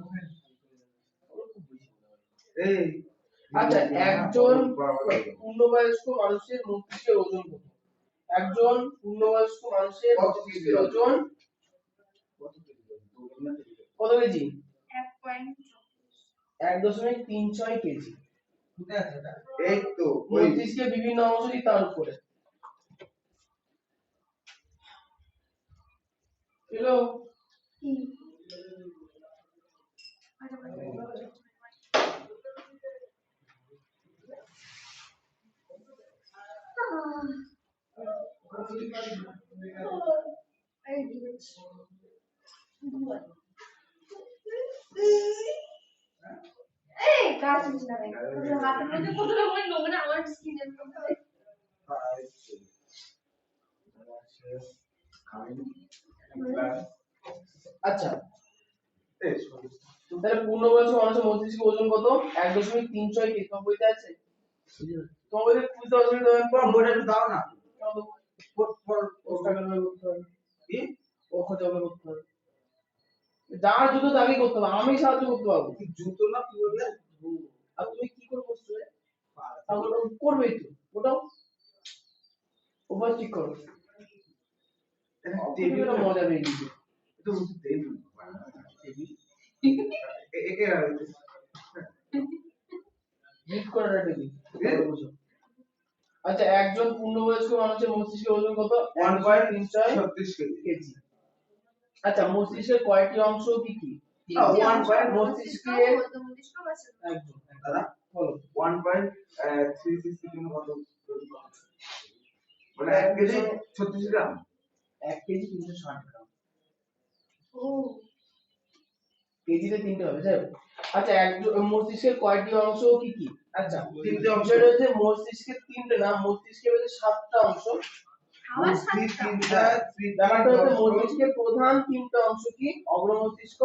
[SPEAKER 5] এই
[SPEAKER 2] আচ্ছা একজন পূর্ণবয়স্ক মানুষের মস্তিষ্কের ওজন কত? একজন পূর্ণবয়স্ক মানুষের মস্তিষ্কের ওজন কত কেজি? 1.36 কেজি।
[SPEAKER 4] কোথায় আছে এটা?
[SPEAKER 5] এই তো ওই
[SPEAKER 2] মস্তিষ্কের বিভিন্ন অংশই তার উপরে। হ্যালো
[SPEAKER 3] কি এই দিচ্ছি এই কাজ হচ্ছে না ভাই, তোর হাতের মধ্যে কতটা করে নোংরা আমার স্কিনের মধ্যে।
[SPEAKER 2] আচ্ছা তাহলে পূর্ণবয়স্ক মানুষের মস্তিষ্কের ওজন কত? 1.36 কেজি। তোমার বইতে আছে? তোমার বইতে খুঁজতে অসুবিধা হবে না?
[SPEAKER 5] বইটা একটু দাও না কি
[SPEAKER 2] ও খোঁজ হবে করতে হবে, যার জুতো তাকে করতে হবে, আমি সাহায্য করতে পারবো।
[SPEAKER 5] জুতো না কি বললে
[SPEAKER 2] আর তুমি কি করে বসছো রে? তাহলে ও করবেই তো, ওটাও ওভার ঠিক করো। টেবিলটা মজা পেয়ে গেছে।
[SPEAKER 5] তো টেবিল একে
[SPEAKER 2] হিট করে না টেবিল। আচ্ছা একজন পূর্ণবয়স্ক মানুষের মস্তিষ্কের ওজন কত?
[SPEAKER 5] 1.36
[SPEAKER 2] কেজি। আচ্ছা মস্তিষ্কের কয়টি অংশ কি কি? মস্তিষ্কের একদম
[SPEAKER 5] দাদা
[SPEAKER 2] বলো
[SPEAKER 5] 1.36 জন্য কত মানে 1 কেজি 36 গ্রাম
[SPEAKER 2] 1 কেজি 360 গ্রাম।
[SPEAKER 3] ও
[SPEAKER 2] কেজিতে তিনটে হবে যাই হোক। আচ্ছা একজন মস্তিষ্কের কয়টি অংশ কি কি? আচ্ছা
[SPEAKER 5] তিনটে অংশ।
[SPEAKER 2] বিষয়টা হচ্ছে মস্তিষ্কের তিনটে না, মস্তিষ্কের হচ্ছে 7টা অংশ।
[SPEAKER 3] আবার
[SPEAKER 2] ব্যাপারটা হচ্ছে মস্তিষ্কের প্রধান তিনটা অংশ কি? অগ্র মস্তিষ্ক,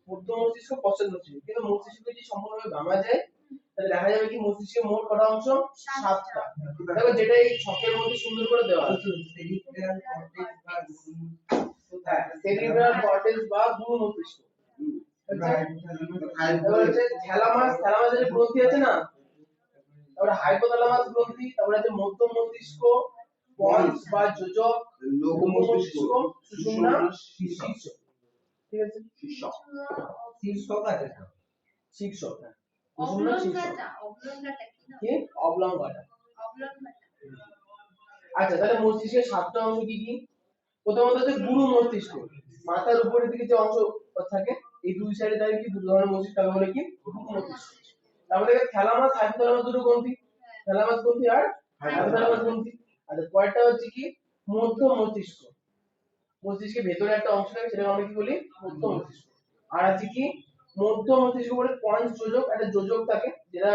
[SPEAKER 2] মধ্য মস্তিষ্ক, পশ্চাৎ মস্তিষ্ক। কিন্তু মস্তিষ্ক যদি সম্পূর্ণভাবে ভাঙা যায় তাহলে দেখা যাবে কি মস্তিষ্কের মোট কটা অংশ? 7টা। দেখো যেটা এই ছকের মধ্যে সুন্দর করে দেওয়া আছে, সেরিব্রাল কর্টেক্স বা গুরু মস্তিষ্ক। তারপর হচ্ছে থ্যালামাস, থ্যালামাসের যে গ্রন্থি আছে না, তারপরে হাইপোথ্যালামাস গ্রন্থি, তারপরে আছে মধ্য মস্তিষ্ক, পন্স বা যোজক,
[SPEAKER 5] লঘু মস্তিষ্ক
[SPEAKER 2] সুষুম্না, শীর্ষ। ঠিক আছে?
[SPEAKER 4] শীর্ষক আছে তো।
[SPEAKER 2] শীর্ষ হ্যাঁ। সুষুম্না শীর্ষ
[SPEAKER 3] অবলঙ্গাটা কি না?
[SPEAKER 2] কি? অবলঙ্গটা।
[SPEAKER 3] অবলঙ্গাটা
[SPEAKER 2] আচ্ছা তাহলে মস্তিষ্কের 7টা অংশ কি কি? প্রথমত হচ্ছে গুরু মস্তিষ্ক, মাথার উপরের দিকে যে অংশ থাকে এই দুই সাইডে থাকে কি দুটো ধরনের মস্তিষ্ক, তাকে বলে কি গুরু মস্তিষ্ক। তারপরে থ্যালামাস হাইপোথ্যালামাস দুটো গ্রন্থি, থ্যালামাস গ্রন্থি আর হাইপোথ্যালামাস গ্রন্থি। আর পরেরটা হচ্ছে কি মধ্য মস্তিষ্ক, মস্তিষ্কের ভেতরে একটা অংশ থাকে সেটাকে আমরা কি বলি মধ্য মস্তিষ্ক। আর আছে কি মধ্য মস্তিষ্ক বলে পয়েন্ট যোজক, একটা যোজক থাকে যেটা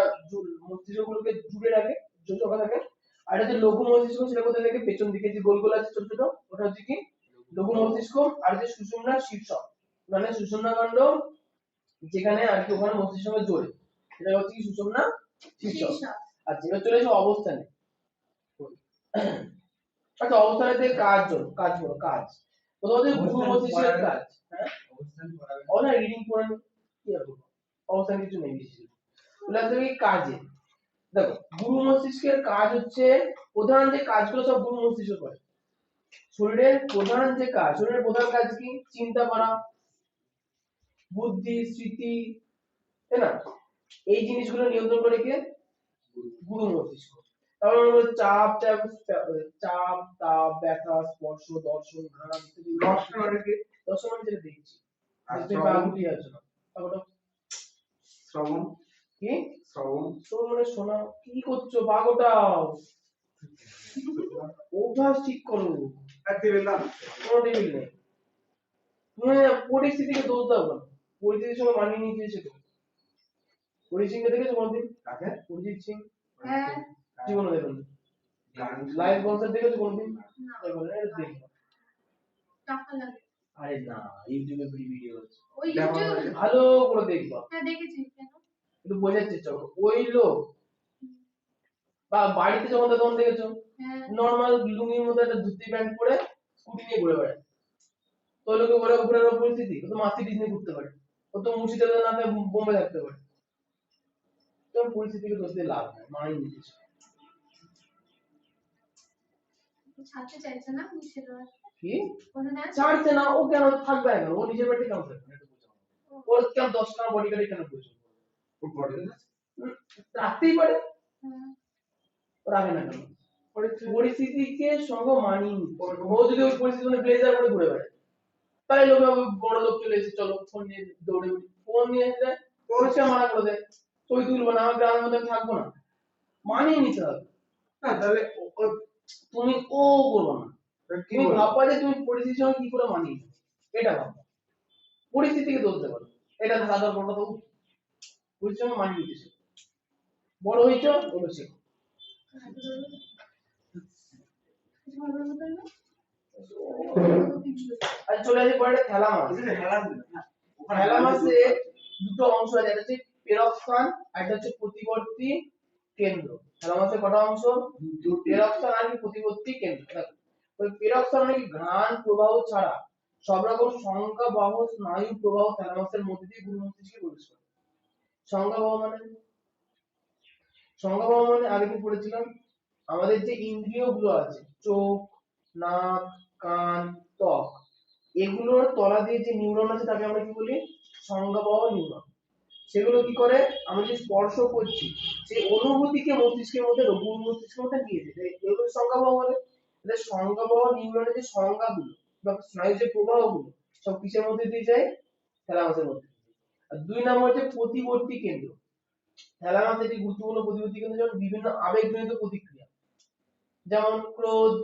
[SPEAKER 2] মস্তিষ্কগুলোকে জুড়ে রাখে, যোজক থাকে। আর এটা যে লঘু মস্তিষ্ক সেটা কোথায় থাকে? পেছন দিকে যে গোল গোল আছে ছোট ছোট, ওটা হচ্ছে কি লঘু মস্তিষ্ক। আর যে সুষুম্না শীর্ষক মানে সুষুম্না কাণ্ড যেখানে আর কি ওখানে মস্তিষ্কের সঙ্গে জোরে, সেটা হচ্ছে কি সুষুম্না শীর্ষক। আর যেটা চলে এসে অবস্থানে, আচ্ছা অবস্থানে কাজ করো কাজ প্রথমত গুরু মস্তিষ্কের কাজ। হ্যাঁ
[SPEAKER 4] অবস্থান করাবে।
[SPEAKER 2] ও না রিডিং করে কি আর বলবো, অবস্থান কিছু নেই বেশি। চলে আসবে কি কাজে। দেখো গুরু মস্তিষ্কের কাজ হচ্ছে, প্রধান যে কাজগুলো সব গুরু মস্তিষ্ক করে। শরীরের প্রধান যে কাজ, শরীরের প্রধান কাজ কি? চিন্তা করা, বুদ্ধি, স্মৃতি, তাই না? এই জিনিসগুলো নিয়ন্ত্রণ করে কে? গুরু মস্তিষ্ক। তারপর আমরা চাপ চাপ চাপ তাপ ব্যথা স্পর্শ দর্শন ঘ্রাণ ইত্যাদি।
[SPEAKER 5] দর্শন মানে কি?
[SPEAKER 2] দর্শন মানে যেটা দেখছি,
[SPEAKER 5] আর
[SPEAKER 2] দেখতে
[SPEAKER 5] শ্রবণ?
[SPEAKER 2] বাগুটি আছে না, তারপর
[SPEAKER 5] শ্রবণ
[SPEAKER 2] কি
[SPEAKER 5] শ্রবণ
[SPEAKER 2] শোনো মানে শোনা। কি করছো বাগোটাও, অভ্যাস ঠিক করো,
[SPEAKER 5] আর টেবিল দাও।
[SPEAKER 2] কোনো টেবিল নেই। তুমি পরিস্থিতিকে দোষ দাও কেন? পরিস্থিতির সঙ্গে মানিয়ে নিয়ে দিয়েছে তো। অরিজিৎ সিংকে দেখেছো কোনদিন?
[SPEAKER 5] কাকে?
[SPEAKER 2] অরিজিৎ সিং
[SPEAKER 3] হ্যাঁ
[SPEAKER 2] জীবনে দেখুন।
[SPEAKER 5] গান
[SPEAKER 2] লাইভ কনসার্ট দেখেছো কোনদিন?
[SPEAKER 3] না
[SPEAKER 2] দেখুন এটা দেখো।
[SPEAKER 3] টাকা লাগে
[SPEAKER 2] আরে না, ইউটিউবে ফ্রি ভিডিও আছে,
[SPEAKER 3] ওই
[SPEAKER 5] দেখো
[SPEAKER 3] ইউটিউব
[SPEAKER 5] না।
[SPEAKER 2] ভালো করে দেখবা,
[SPEAKER 3] হ্যাঁ দেখেছি কেন
[SPEAKER 2] একটু বোঝার চেষ্টা করো। ওই লোক বা বাড়িতে যখন তখন দেখেছো
[SPEAKER 3] হ্যাঁ
[SPEAKER 2] নর্মাল লুঙ্গির মতো একটা ধুতি প্যান্ট পরে স্কুটি নিয়ে ঘুরে বেড়ায়। তো ওই লোকে বলে উপরে পরিস্থিতি, ও তো মার্সিডিজ নিয়ে ঘুরতে পারে, ও তো মুর্শিদাবাদ না পেয়ে বোম্বে থাকতে পারে। তো পরিস্থিতিকে দোষ দিয়ে লাভ নাই, মানিয়ে নিতেছে।
[SPEAKER 3] ছাড়তে চাইছে না মুর্শিদাবাদ
[SPEAKER 2] কি
[SPEAKER 3] ওখানে আছে
[SPEAKER 2] ছাড়ছে না, ও কেন থাকবে না? ও নিজের বাড়িতে কেন থাকবে না? এটা বুঝো। ওর কেন 10 টাকা বডিগার্ডে কেন প্রয়োজন?
[SPEAKER 5] খুব বড় না?
[SPEAKER 2] রাখতেই পারে,
[SPEAKER 3] হ্যাঁ
[SPEAKER 2] ও রাখে না কেন? পরিস্থিতিকে সঙ্গ মানিয়ে নিতে হবে। ও যদি ওই পরিস্থিতি মানে ব্লেজার পরে ঘুরে বেড়ায়, তাই লোক বড় লোক চলে এসে চলো ফোন নিয়ে দৌড়ে উঠি, ফোন নিয়ে এসে পরিষ্কার মানা করে দেয়, ছবি তুলবো না, আমার গ্রামের মধ্যে আমি থাকবো না। মানিয়ে নিতে হবে।
[SPEAKER 5] না তাহলে
[SPEAKER 2] তুমি ও করবো না,
[SPEAKER 5] কি
[SPEAKER 2] তুমি
[SPEAKER 5] বলবো?
[SPEAKER 2] ভাববা যে তুমি পরিস্থিতির সঙ্গে কি করে মানিয়ে নেবে, এটা ভাববা। পরিস্থিতিকে দোষ দেবে না, এটা ধাঁধার বড়টা তো পরিস্থিতির সঙ্গে মানিয়ে নিতে শেখো। বড় হয়েছ ওগুলো শেখো।
[SPEAKER 3] ভালো মতো না
[SPEAKER 2] আর চলে আসি পরে থ্যালামাস।
[SPEAKER 5] এখানে হেলা দিল না। ওখানে
[SPEAKER 2] থ্যালামাসে দুটো অংশ আছে, একটা হচ্ছে পেরক্সান আর একটা হচ্ছে প্রতিবর্তী কেন্দ্র। থ্যালামাসে কটা অংশ? পেরক্সান আর কি প্রতিবর্তী কেন্দ্র। দেখো ওই পেরক্সান মানে কি ঘ্রাণ প্রবাহ ছাড়া সব রকম সংজ্ঞাবহ স্নায়ু প্রবাহ থ্যালামাসের মধ্যে দিয়ে গুরু মস্তিষ্কে প্রবেশ করে। সংজ্ঞাবহ মানে, সংজ্ঞাবহ মানে আগে কি পড়েছিলাম, আমাদের যে ইন্দ্রিয়গুলো আছে চোখ নাক কান ত্বক, এগুলোর তলা দিয়ে যে নিউরন আছে তাকে আমরা কি বলি? সংজ্ঞাবহ নিউরন। সেগুলো কি করে, আমরা যে স্পর্শ করছি সেই অনুভূতিকে মস্তিষ্কের মধ্যে গুরু মস্তিষ্কের মধ্যে নিয়ে যেতে, এগুলো সংজ্ঞাবহ বলে। তাহলে সংজ্ঞাবহ নিউরনের যে সংজ্ঞাগুলো বা স্নায়ু যে প্রবাহগুলো সব কিসের মধ্যে দিয়ে যায়? থ্যালামাসের মধ্যে। আর 2 নম্বর হচ্ছে প্রতিবর্তী কেন্দ্র। থ্যালামাস একটি গুরুত্বপূর্ণ প্রতিবর্তী কেন্দ্র, যেমন বিভিন্ন আবেগজনিত প্রতিক্রিয়া, যেমন ক্রোধ,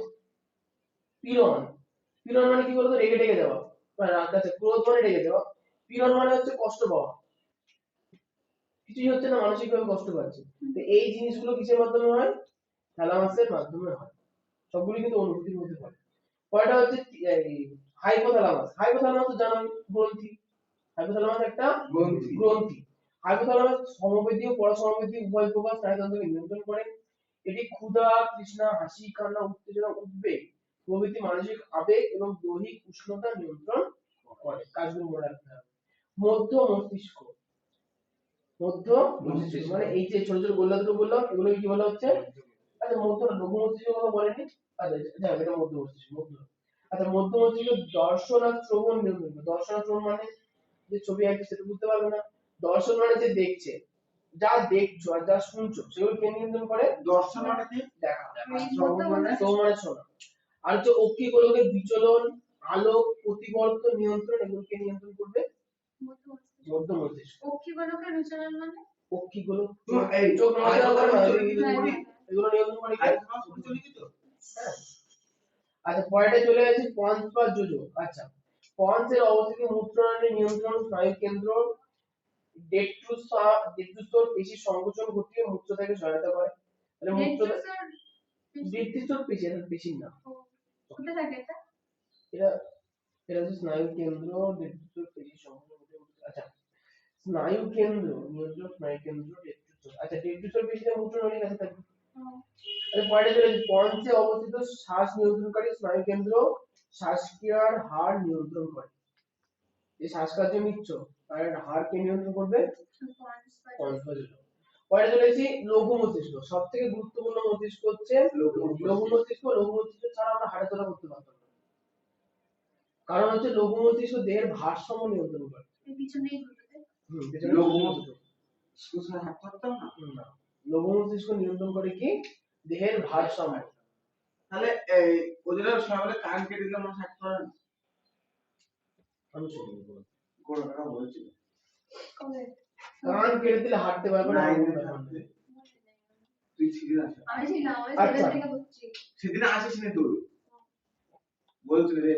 [SPEAKER 2] পীড়ন। পীড়ন মানে কি বলতো? রেগে টেগে যাওয়া, রাগ আছে। ক্রোধ মানে রেগে যাওয়া, পীড়ন মানে হচ্ছে কষ্ট পাওয়া, কিছুই হচ্ছে না, মানসিক ভাবে কষ্ট পাচ্ছে। তো এই জিনিসগুলো কিসের মাধ্যমে হয়? থ্যালামাসের মাধ্যমে হয়। সবগুলো কিন্তু অনুভূতির মধ্যে পড়ে। পরেরটা হচ্ছে হাইপোথ্যালামাস। হাইপোথ্যালামাস তো জানোই, গ্রন্থি। হাইপোথ্যালামাস একটা
[SPEAKER 5] গ্রন্থি।
[SPEAKER 2] গ্রন্থি। হাইপোথ্যালামাস সমবেদী ও পরাসমবেদী উভয় প্রকার স্নায়ুতন্ত্রকে নিয়ন্ত্রণ করে। এটি ক্ষুধা তৃষ্ণা হাসি কান্না উত্তেজনা উদ্বেগ প্রভৃতি মানসিক আবেগ এবং দৈহিক উষ্ণতা নিয়ন্ত্রণ করে। কাজগুলো মনে রাখতে হবে। মধ্য মস্তিষ্ক, মধ্য মস্তিষ্ক মানে এই যে ছোট ছোট গোল্লা দুটো বললাম, এগুলো কি বলা হচ্ছে? আচ্ছা মধ্য না, লঘু মস্তিষ্ক কথা বলেনি। আচ্ছা যাই হোক, এটা মধ্য মস্তিষ্ক। মধ্য, আচ্ছা মধ্য মস্তিষ্ক দর্শন আর শ্রবণ নিয়ন্ত্রণ করে। দর্শন আর শ্রবণ মানে যে ছবি আঁকছে সেটা বুঝতে পারবে না। দর্শন মানে যে দেখছে, যা দেখছো আর যা শুনছো সেগুলো কে নিয়ন্ত্রণ করে?
[SPEAKER 5] দর্শন মানে কি?
[SPEAKER 2] দেখা।
[SPEAKER 5] শ্রবণ মানে
[SPEAKER 2] শ্রবণ মানে শোনা। আর যে অক্ষি গোলকের বিচলন আলোক প্রতিবর্তন নিয়ন্ত্রণ, এগুলোকে নিয়ন্ত্রণ করবে মধ্য মস্তিষ্ক।
[SPEAKER 3] অক্ষিগোলকের বিচলন মানে
[SPEAKER 2] পক্ষীগুলো
[SPEAKER 5] এই
[SPEAKER 2] চোখ নড়াচড়া করে না,
[SPEAKER 5] হাইপোথ্যালামাস
[SPEAKER 2] এগুলো নিয়ন্ত্রণ করে কে?
[SPEAKER 5] হাইপোথ্যালামাস পরিচালিত তো?
[SPEAKER 2] হ্যাঁ। আচ্ছা পরেরটা চলে গেছে পঞ্চ বা যোজো। আচ্ছা পঞ্চের অবস্থিত মূত্রনালী নিয়ন্ত্রণ স্নায়ু কেন্দ্র ডেট্রুস্তর পেশি সংকোচন ঘটিয়ে মূত্র থেকে সহায়তা করে। তাহলে মূত্র ডেট্রুস্তর পেশি, এটা পেশির নাম।
[SPEAKER 3] কোথায় থাকে এটা?
[SPEAKER 2] এটা এটা হচ্ছে স্নায়ু কেন্দ্র ডেট্রুস্তর পেশি সংকোচন ঘটিয়ে। আচ্ছা স্নায়ু কেন্দ্র নিয়ন্ত্রণ স্নায়ু কেন্দ্র ডেট্রুস্তর। আচ্ছা ডেট্রুস্তর পেশিটা মূত্রনালীর কাছে থাকে। পরেরটা চলে যাচ্ছে পঞ্চে অবস্থিত শ্বাস নিয়ন্ত্রণকারী স্নায়ু কেন্দ্র শ্বাসক্রিয়ার হার নিয়ন্ত্রণ করে। এই শ্বাসকার্য নিচ্ছ আর হাড়কে নিয়ন্ত্রণ করবে
[SPEAKER 3] পয়েন্টস বা
[SPEAKER 2] পঞ্চ পরে চলেছি লঘু মস্তিষ্ক। সব থেকে গুরুত্বপূর্ণ মস্তিষ্ক হচ্ছে লঘু মস্তিষ্ক। লঘু মস্তিষ্ক ছাড়া আমরা হাড়ে তোলা করতে পারতাম না, কারণ হচ্ছে লঘু মস্তিষ্ক দেহের ভারসাম্য নিয়ন্ত্রণ করে।
[SPEAKER 3] এর পিছনেই দুটোতে
[SPEAKER 2] পেছনে
[SPEAKER 5] লঘু
[SPEAKER 2] মস্তিষ্ক।
[SPEAKER 5] সুসার হাত করতাম না।
[SPEAKER 2] না, লঘু মস্তিষ্ক নিয়ন্ত্রণ করে কি দেহের ভারসাম্য।
[SPEAKER 5] তাহলে এই ওদের সবাই কান কেটে দিলে মানুষ হাত করে না।
[SPEAKER 2] আমি শুনি বলো।
[SPEAKER 5] কোনো কথা বলছি না।
[SPEAKER 3] কবে
[SPEAKER 2] কান কেটে দিলে হাঁটতে পারবে না,
[SPEAKER 5] নাই,
[SPEAKER 2] এরকম
[SPEAKER 5] নাই,
[SPEAKER 2] ব্যাপার নেই।
[SPEAKER 5] তুই ছিলি না
[SPEAKER 3] আমি ছিলাম, আমি
[SPEAKER 2] আচ্ছা।
[SPEAKER 3] সেভেন থেকে বুঝছি।
[SPEAKER 5] সেদিন আসিস নি তুই, বলছিলি রে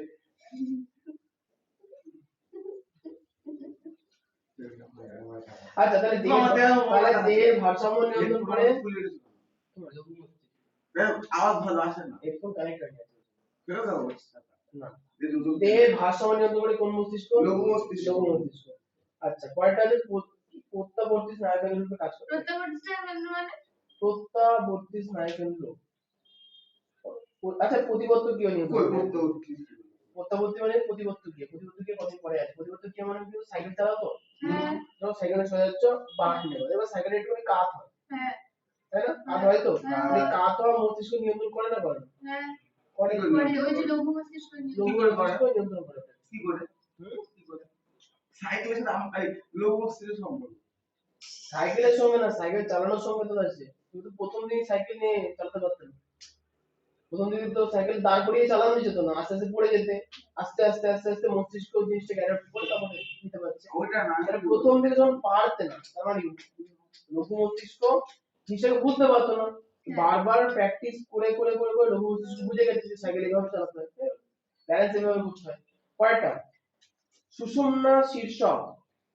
[SPEAKER 2] আচ্ছা, তাহলে দেহের ভারসাম্য নিয়ন্ত্রণ করে
[SPEAKER 5] আওয়াজ ভালো আসে না।
[SPEAKER 2] হেডফোন কানেক্ট আছে
[SPEAKER 5] কেন কথা বলছিস
[SPEAKER 2] না।
[SPEAKER 5] যে দুটো
[SPEAKER 2] দেহের ভারসাম্য নিয়ন্ত্রণ করে কোন মস্তিষ্ক?
[SPEAKER 5] লঘু মস্তিষ্ক।
[SPEAKER 2] লঘু মস্তিষ্ক। আচ্ছা, কয়টা আছে প্রত্যাবর্তী স্নায়ুকেন্দ্র রূপে কাজ করে?
[SPEAKER 3] প্রত্যেকটা কেন্দ্র মানে
[SPEAKER 2] প্রত্যাবর্তী স্নায়ুকেন্দ্র। আচ্ছা, প্রতিবর্তকীয় নিয়ন্ত্রণ করে। প্রত্যাবর্তী মানে প্রতিবর্তকীয়। প্রতিবর্তকীয় কতদিন পরে আছে? প্রতিবর্তকীয় মানে কি সাইকেল চালাতো?
[SPEAKER 3] হ্যাঁ
[SPEAKER 2] যখন সাইকেলে সোজা যাচ্ছ বাঁক নেবে, এবার সাইকেলে একটু কাত হয়,
[SPEAKER 3] হ্যাঁ
[SPEAKER 2] তাই না? কাত হয় তো?
[SPEAKER 3] হ্যাঁ।
[SPEAKER 2] এই কাত হওয়া মস্তিষ্ক নিয়ন্ত্রণ করে না করে না?
[SPEAKER 3] হ্যাঁ
[SPEAKER 2] করে।
[SPEAKER 3] করে ওই যে লঘু মস্তিষ্ক
[SPEAKER 2] লঘু
[SPEAKER 5] করে করে?
[SPEAKER 2] মস্তিষ্ক নিয়ন্ত্রণ করে।
[SPEAKER 5] কি করে কি করে সাইকেলের সাথে এই লঘু মস্তিষ্কের সম্পর্ক?
[SPEAKER 2] সাইকেলের সঙ্গে না, সাইকেল চালানোর সঙ্গে তো আছে। তুমি তো প্রথম দিন সাইকেল নিয়ে চালাতে পারতে না। প্রথম দিন তো সাইকেল দাঁড় করিয়ে চালানো যেত না, আস্তে আস্তে পড়ে যেতে। আস্তে আস্তে আস্তে আস্তে মস্তিষ্ক জিনিসটাকে অ্যাডাপ্ট করে তারপরে নিতে পারছে।
[SPEAKER 5] ওইটা না,
[SPEAKER 2] এটা প্রথম দিকে যখন পারতে না, তার মানে লঘু মস্তিষ্ক জিনিসটাকে বুঝতে পারতো না। বারবার প্র্যাকটিস করে করে করে করে লঘু মস্তিষ্ক বুঝে গেছে যে সাইকেল এভাবে চালাতে হয়, ব্যালেন্স এভাবে করতে হয়। পরেরটা সুষুম্না শীর্ষক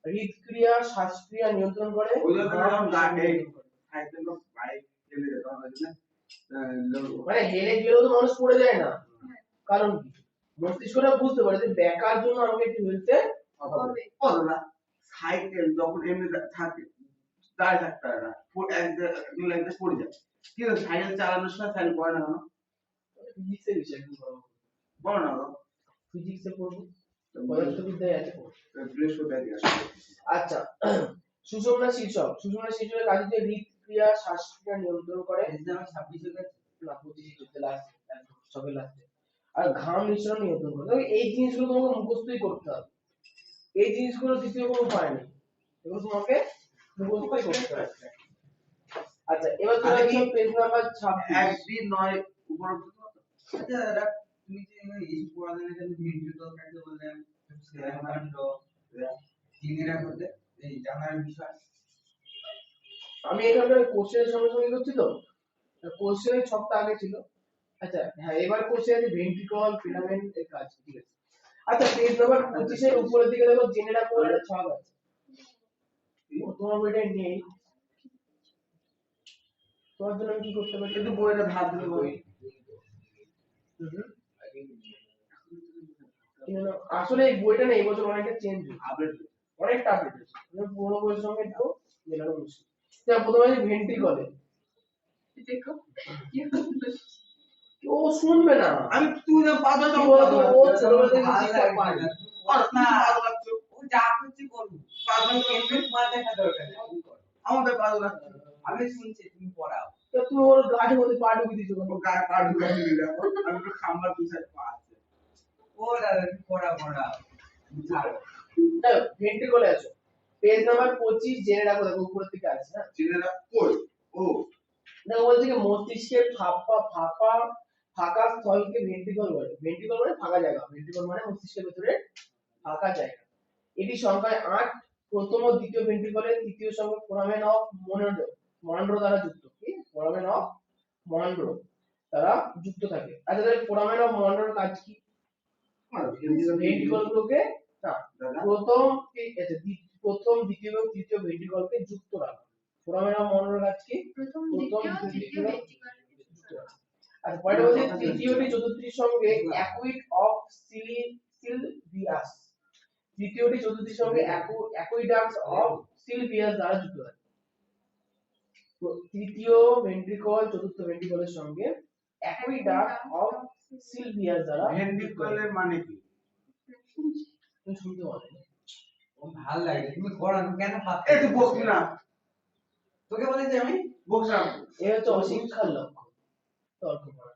[SPEAKER 2] হৃদক্রিয়া শ্বাসক্রিয়া নিয়ন্ত্রণ করে।
[SPEAKER 5] ওই জন্য যখন গাড়ি সাইকেল বা বাইক চলে যেত আমাদের না
[SPEAKER 2] মানে হেলে গেলেও তো মানুষ পড়ে যায় না, কারণ কি মস্তিষ্কটা বুঝতে পারে যে ব্যাকার জন্য আমাকে একটু হেলতে হবে।
[SPEAKER 3] হবে
[SPEAKER 5] বলো না, সাইকেল যখন এমনি থাকে দাঁড়িয়ে থাকতে হয় না, একদম পড়ে যায়, কিন্তু সাইকেল চালানোর সময় সাইকেল পড়ে না কেন?
[SPEAKER 2] ফিজিক্সের বিষয় কি বলবো,
[SPEAKER 5] বলো না গো।
[SPEAKER 2] ফিজিক্সে পড়বো, পদার্থবিদ্যায় আছে পড়বো।
[SPEAKER 5] বৃহস্পতিবার দিয়ে আসবে।
[SPEAKER 2] আচ্ছা, সুষুম্না শীর্ষক। সুষুম্না শীর্ষকের কাজ হচ্ছে হৃদক্রিয়া শ্বাসক্রিয়া নিয়ন্ত্রণ করে।
[SPEAKER 4] এক্সাম 26 এর
[SPEAKER 2] না, 25 চলতে লাস্ট সবে লাস্টে। আর ঘাম নিঃসরণ নিয়ন্ত্রণ করে। তবে এই জিনিসগুলো তোমাকে মুখস্থই করতে হবে। এই জিনিসগুলো দ্বিতীয় কোনো উপায় নেই, এগুলো তোমাকে মুখস্থই করতে হবে। আচ্ছা, এবার চলে আসি পেজ নাম্বার 26।
[SPEAKER 5] একদিন নয় উপলব্ধ তো?
[SPEAKER 4] আচ্ছা দাদা, তুমি যে এই পড়ালেখার জন্য ভিডিও দরকার বললেন, সেরাকাণ্ড চিংড়িরা করতে এই জানার বিষয়।
[SPEAKER 2] আমি এখানকার কোশ্চেনের সঙ্গে সঙ্গে করছি তো, কোশ্চেনের ছকটা আগে ছিল। আচ্ছা হ্যাঁ, এবার কোশ্চেন আছে ভেন্ট্রিকল ফিলামেন্ট এর কাজ, ঠিক আছে। আচ্ছা, পেজ নাম্বার 25 এর উপরের দিকে দেখো জেনে রাখো একটা ছক আছে। তোমার বইটা নেই, তোমার জন্য আমি কি করতে পারি?
[SPEAKER 5] কিন্তু বইটা ধার দিলে বই
[SPEAKER 2] কিন্তু আসলে এই বইটা না এই বছর অনেকটা চেঞ্জ হয়েছে,
[SPEAKER 5] আপডেট
[SPEAKER 2] অনেকটা আপডেট হয়েছে। পুরোনো বইয়ের সঙ্গে একটু মেলানো মুশকিল। যা প্রথমে আছে ভেন্ট্রিকলে।
[SPEAKER 3] দেখো কি হলো।
[SPEAKER 2] ও শুনবে না।
[SPEAKER 5] আমি তুই না পাগল
[SPEAKER 2] কি বলতো, ও ছোটবেলা থেকে
[SPEAKER 4] ভালো
[SPEAKER 2] শিক্ষা
[SPEAKER 4] লাগে
[SPEAKER 2] পায়।
[SPEAKER 4] না।
[SPEAKER 5] না পাগল লাগছে,
[SPEAKER 4] ও যা করছে করুন,
[SPEAKER 5] পাগল
[SPEAKER 4] এমনি তোমার দেখা দরকার নেই, তুমি করো।
[SPEAKER 5] আমাদের পাগল লাগছে।
[SPEAKER 4] আমি শুনছি তুমি পড়াও।
[SPEAKER 2] তো তুমি ওর গাড়ির মধ্যে পা ঢুকিয়ে দিছো কেন?
[SPEAKER 5] ও গায়ে পা ঢুকাই দিলি দেখো, আমি তো খাম্বার দু সাইড পা আছে।
[SPEAKER 4] ও দাদা তুমি পড়াও ছাড়ো।
[SPEAKER 2] ভেন্ট্রিকলে আছো, পেজ নাম্বার 25 জেনে রাখো, দেখো উপরের দিকে আছে। হ্যাঁ,
[SPEAKER 5] চিনেরা কই? ও
[SPEAKER 2] দেখো বলছে কি মস্তিষ্কের ফাঁকা স্থলকে ভেন্ট্রিকল বলে। ভেন্ট্রিকল মানে ফাঁকা জায়গা, ভেন্ট্রিকল মানে মস্তিষ্কের ভিতরে ফাঁকা জায়গা। এটি সংখ্যায় 8, প্রথম ও দ্বিতীয় ভেন্ট্রিকলের তৃতীয় সংখ্যা ফোরামেন অফ মনরো দ্বারা যুক্ত। কি ফোরামেন অফ মনরো দ্বারা যুক্ত থাকে। আচ্ছা, তাহলে ফোরামেন অফ মনরোর কাজ কি? ভেন্ট্রিকল গুলোকে না
[SPEAKER 5] দাদা
[SPEAKER 2] প্রথম দ্বিতীয় এবং তৃতীয় ভেন্ট্রিকলকে যুক্ত রাখা। ফোরামেন অফ মনরোর কাজ কি?
[SPEAKER 3] প্রথম দ্বিতীয় তৃতীয় ভেন্ট্রিকল।
[SPEAKER 2] আচ্ছা, পরেরটা বলছে তৃতীয়টি চতুর্থীর সঙ্গে অ্যাকুইড অফ সিলভিয়াস। তৃতীয়টি চতুর্থীর সঙ্গে অ্যাকুইডাক্ট অফ সিলভিয়াস দ্বারা যুক্ত থাকে। তৃতীয় ভেন্ট্রিকল চতুর্থ ভেন্ট্রিকলের সঙ্গে অ্যাকুইডাক্ট অফ সিলভিয়াস দ্বারা যুক্ত থাকে।
[SPEAKER 5] ভেন্ট্রিকলের মানে কি?
[SPEAKER 2] তুমি শুনতে পাবে না।
[SPEAKER 4] ও ভাল লাগে তুমি করো না, কেন পাচ্ছ
[SPEAKER 5] এই তুই বকবি না,
[SPEAKER 4] তোকে বলেছি আমি
[SPEAKER 5] বকছ না,
[SPEAKER 1] এ হচ্ছে অশিক্ষার লক্ষণ তর্ক করা।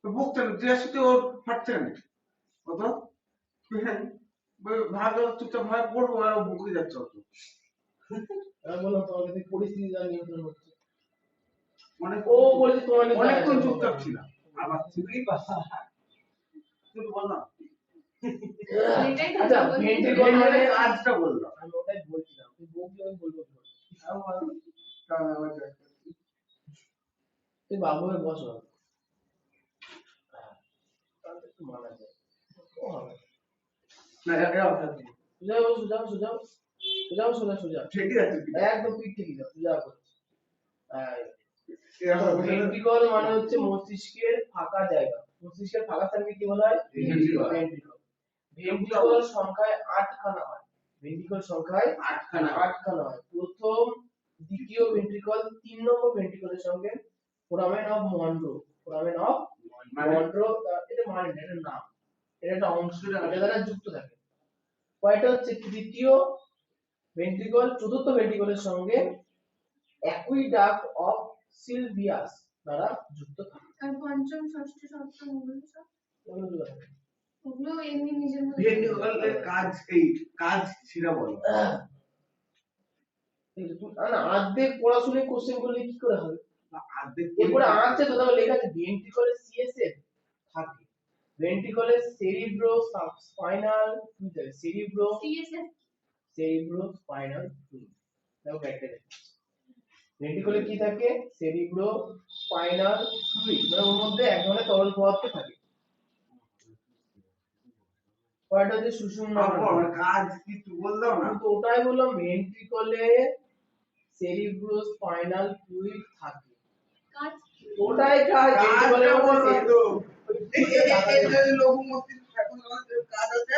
[SPEAKER 5] তো বকছে না, তুই আসতে ওর ফাটছে না কত, হ্যাঁ ভালো চুপচাপ ভাবে পড়বো আর ও বকে যাচ্ছে অত।
[SPEAKER 1] আমি বললাম তোমার কাছে পরিস্থিতি দ্বারা নিয়ন্ত্রণ হচ্ছে।
[SPEAKER 5] অনেক
[SPEAKER 1] ও বলছে তোমার কাছে
[SPEAKER 5] অনেকক্ষণ
[SPEAKER 1] আছে।
[SPEAKER 5] চুপচাপ ছিলাম, আবার তুই বল না,
[SPEAKER 3] এটাই তো
[SPEAKER 1] আচ্ছা
[SPEAKER 3] বলছি।
[SPEAKER 1] ভেন্ট্রিকল মানে
[SPEAKER 5] কাজটা বললাম।
[SPEAKER 1] আমি ওটাই বলছিলাম, তুই বলবি আমি বলবো কি করে? তুই বাবু হয়ে বস না। হ্যাঁ, তাহলে একটু মানা যায়। ও হবে।
[SPEAKER 5] না
[SPEAKER 1] সুজাও সুজাও সুজাও সুজাও সুজা সুজা
[SPEAKER 5] ঠিকই আছে,
[SPEAKER 1] একদম পিঠ থেকে যাও সুজা করে।
[SPEAKER 5] এরকম বসে
[SPEAKER 1] ভেন্ট্রিকল মানে হচ্ছে মস্তিষ্কের ফাঁকা জায়গা। মস্তিষ্কের ফাঁকা স্থানকে কি বলা হয়?
[SPEAKER 5] Ventricle.
[SPEAKER 1] ভেন্ট্রিকল। ভেন্ট্রিকল সংখ্যায় 8 খানা হয়। ভেন্ট্রিকল সংখ্যায় 8 খানা হয়। প্রথম, দ্বিতীয় ভেন্ট্রিকল, 3 নম্বর ভেন্ট্রিকলের সঙ্গে foramen of Munro. Foramen of Munro, এটা মানে না, এটা নাম। এটা একটা অংশ, এটা দ্বারা যুক্ত থাকে। কয়টা হচ্ছে? তৃতীয় ভেন্ট্রিকল, চতুর্থ ভেন্ট্রিকলের সঙ্গে অ্যাকুইডাক্ট অফ সিলভিয়াস দ্বারা যুক্ত থাকে।
[SPEAKER 3] আর পঞ্চম, ষষ্ঠ, সপ্তম ওগুলো সব
[SPEAKER 1] এগুলো যুক্ত থাকে।
[SPEAKER 3] ওগুলো এমনি নিজের মধ্যে
[SPEAKER 5] ভেন্ট্রিকলের কাজ, এই কাজ সেটা বলো।
[SPEAKER 1] না অর্ধেক পড়াশোনায় কোশ্চেন করলে কি করে হবে?
[SPEAKER 5] অর্ধেক
[SPEAKER 1] এরপরে আছে তো, তাহলে লেখা আছে ভেন্ট্রিকলের সিএসএফ থাকে, ভেন্ট্রিকলের cerebro spinal fluid, cerebro
[SPEAKER 3] CSF
[SPEAKER 1] spinal fluid. দেখো ব্যাকটে ভেন্ট্রিকলে কি থাকে? সেরিব্রো স্পাইনাল ফ্লুইড, মানে ওর মধ্যে এক ধরনের তরল পদার্থ থাকে। কয়টা হচ্ছে সুষুম্না কাণ্ড।
[SPEAKER 5] কাজ কি তুই বললাম না,
[SPEAKER 1] কিন্তু ওটাই বললাম, ভেন্ট্রিকলে সেরিব্রো স্পাইনাল ফ্লুইড থাকে,
[SPEAKER 3] কাজ
[SPEAKER 1] ওটাই কাজ। ভেন্ট্রিকলের মধ্যে
[SPEAKER 5] লঘু মস্তিষ্ক এখন আমাদের কাজ আছে,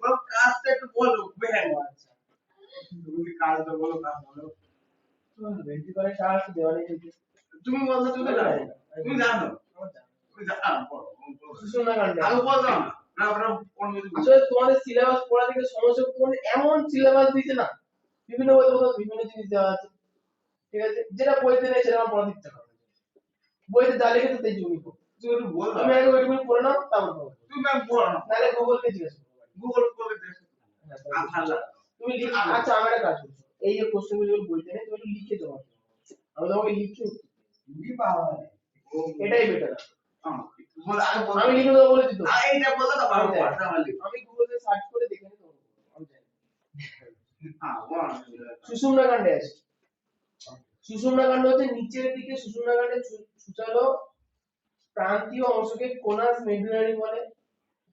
[SPEAKER 5] ওর কাজটা একটু বলো। তুমি কাজটা বলো, কাজ বলো।
[SPEAKER 1] ভেন্ট্রিকলের কাজ দেওয়ালে থেকে
[SPEAKER 5] তুমি বলছো, তুমি তো জানো, তুমি জানো,
[SPEAKER 1] আমার জানা।
[SPEAKER 5] তুমি জানো, বলো।
[SPEAKER 1] সুষুম্না কাণ্ড।
[SPEAKER 5] আমি বললাম না, না ওটা অন্য কিছু বলো।
[SPEAKER 1] আসলে তোমাদের সিলেবাস পড়া থেকে সমস্যা, তোমাদের এমন সিলেবাস দিয়েছে না, বিভিন্ন বইতে কোথাও বিভিন্ন জিনিস দেওয়া আছে, ঠিক আছে, যেটা বইতে নেই সেটা আমার পড়া দিতে হবে। বইতে যা লিখেছে তাই তুমি পড়ো।
[SPEAKER 5] তুমি একটু বলো,
[SPEAKER 1] তুমি আগে ওইটুকু পড়ে নাও, তারপর পড়ো।
[SPEAKER 5] তুমি আর বলো না,
[SPEAKER 1] তাহলে গুগলকে জিজ্ঞেস করো।
[SPEAKER 5] গুগল করে দেখো।
[SPEAKER 1] হ্যাঁ, তাহলে
[SPEAKER 5] ভালো
[SPEAKER 1] তুমি লিখে, আচ্ছা আমি একটা কাজ করছো, এই যে কোশ্চেন গুলো বইতে নেই, তুমি একটু লিখে জমা করো। আমি তোমাকে লিখে উত্তর দেব।
[SPEAKER 4] তুমি পাওয়া যায়
[SPEAKER 1] এটাই বেটার।
[SPEAKER 5] বলো, আগে বলো।
[SPEAKER 1] আমি লিখে দেবো বলে দিত।
[SPEAKER 5] এইটা বলো না, বারো পড়া আমার লিখো।
[SPEAKER 1] আমি গুগলে সার্চ করে দেখে নিতে পারবো, আমি জানি।
[SPEAKER 5] হ্যাঁ বলো।
[SPEAKER 1] সুষুম্না কাণ্ডে আছে। সুষুম্না কাণ্ড হচ্ছে নিচের দিকে সুষুম্না কাণ্ডের সূচালো প্রান্তীয় অংশকে কোনাস মেডুলারি বলে।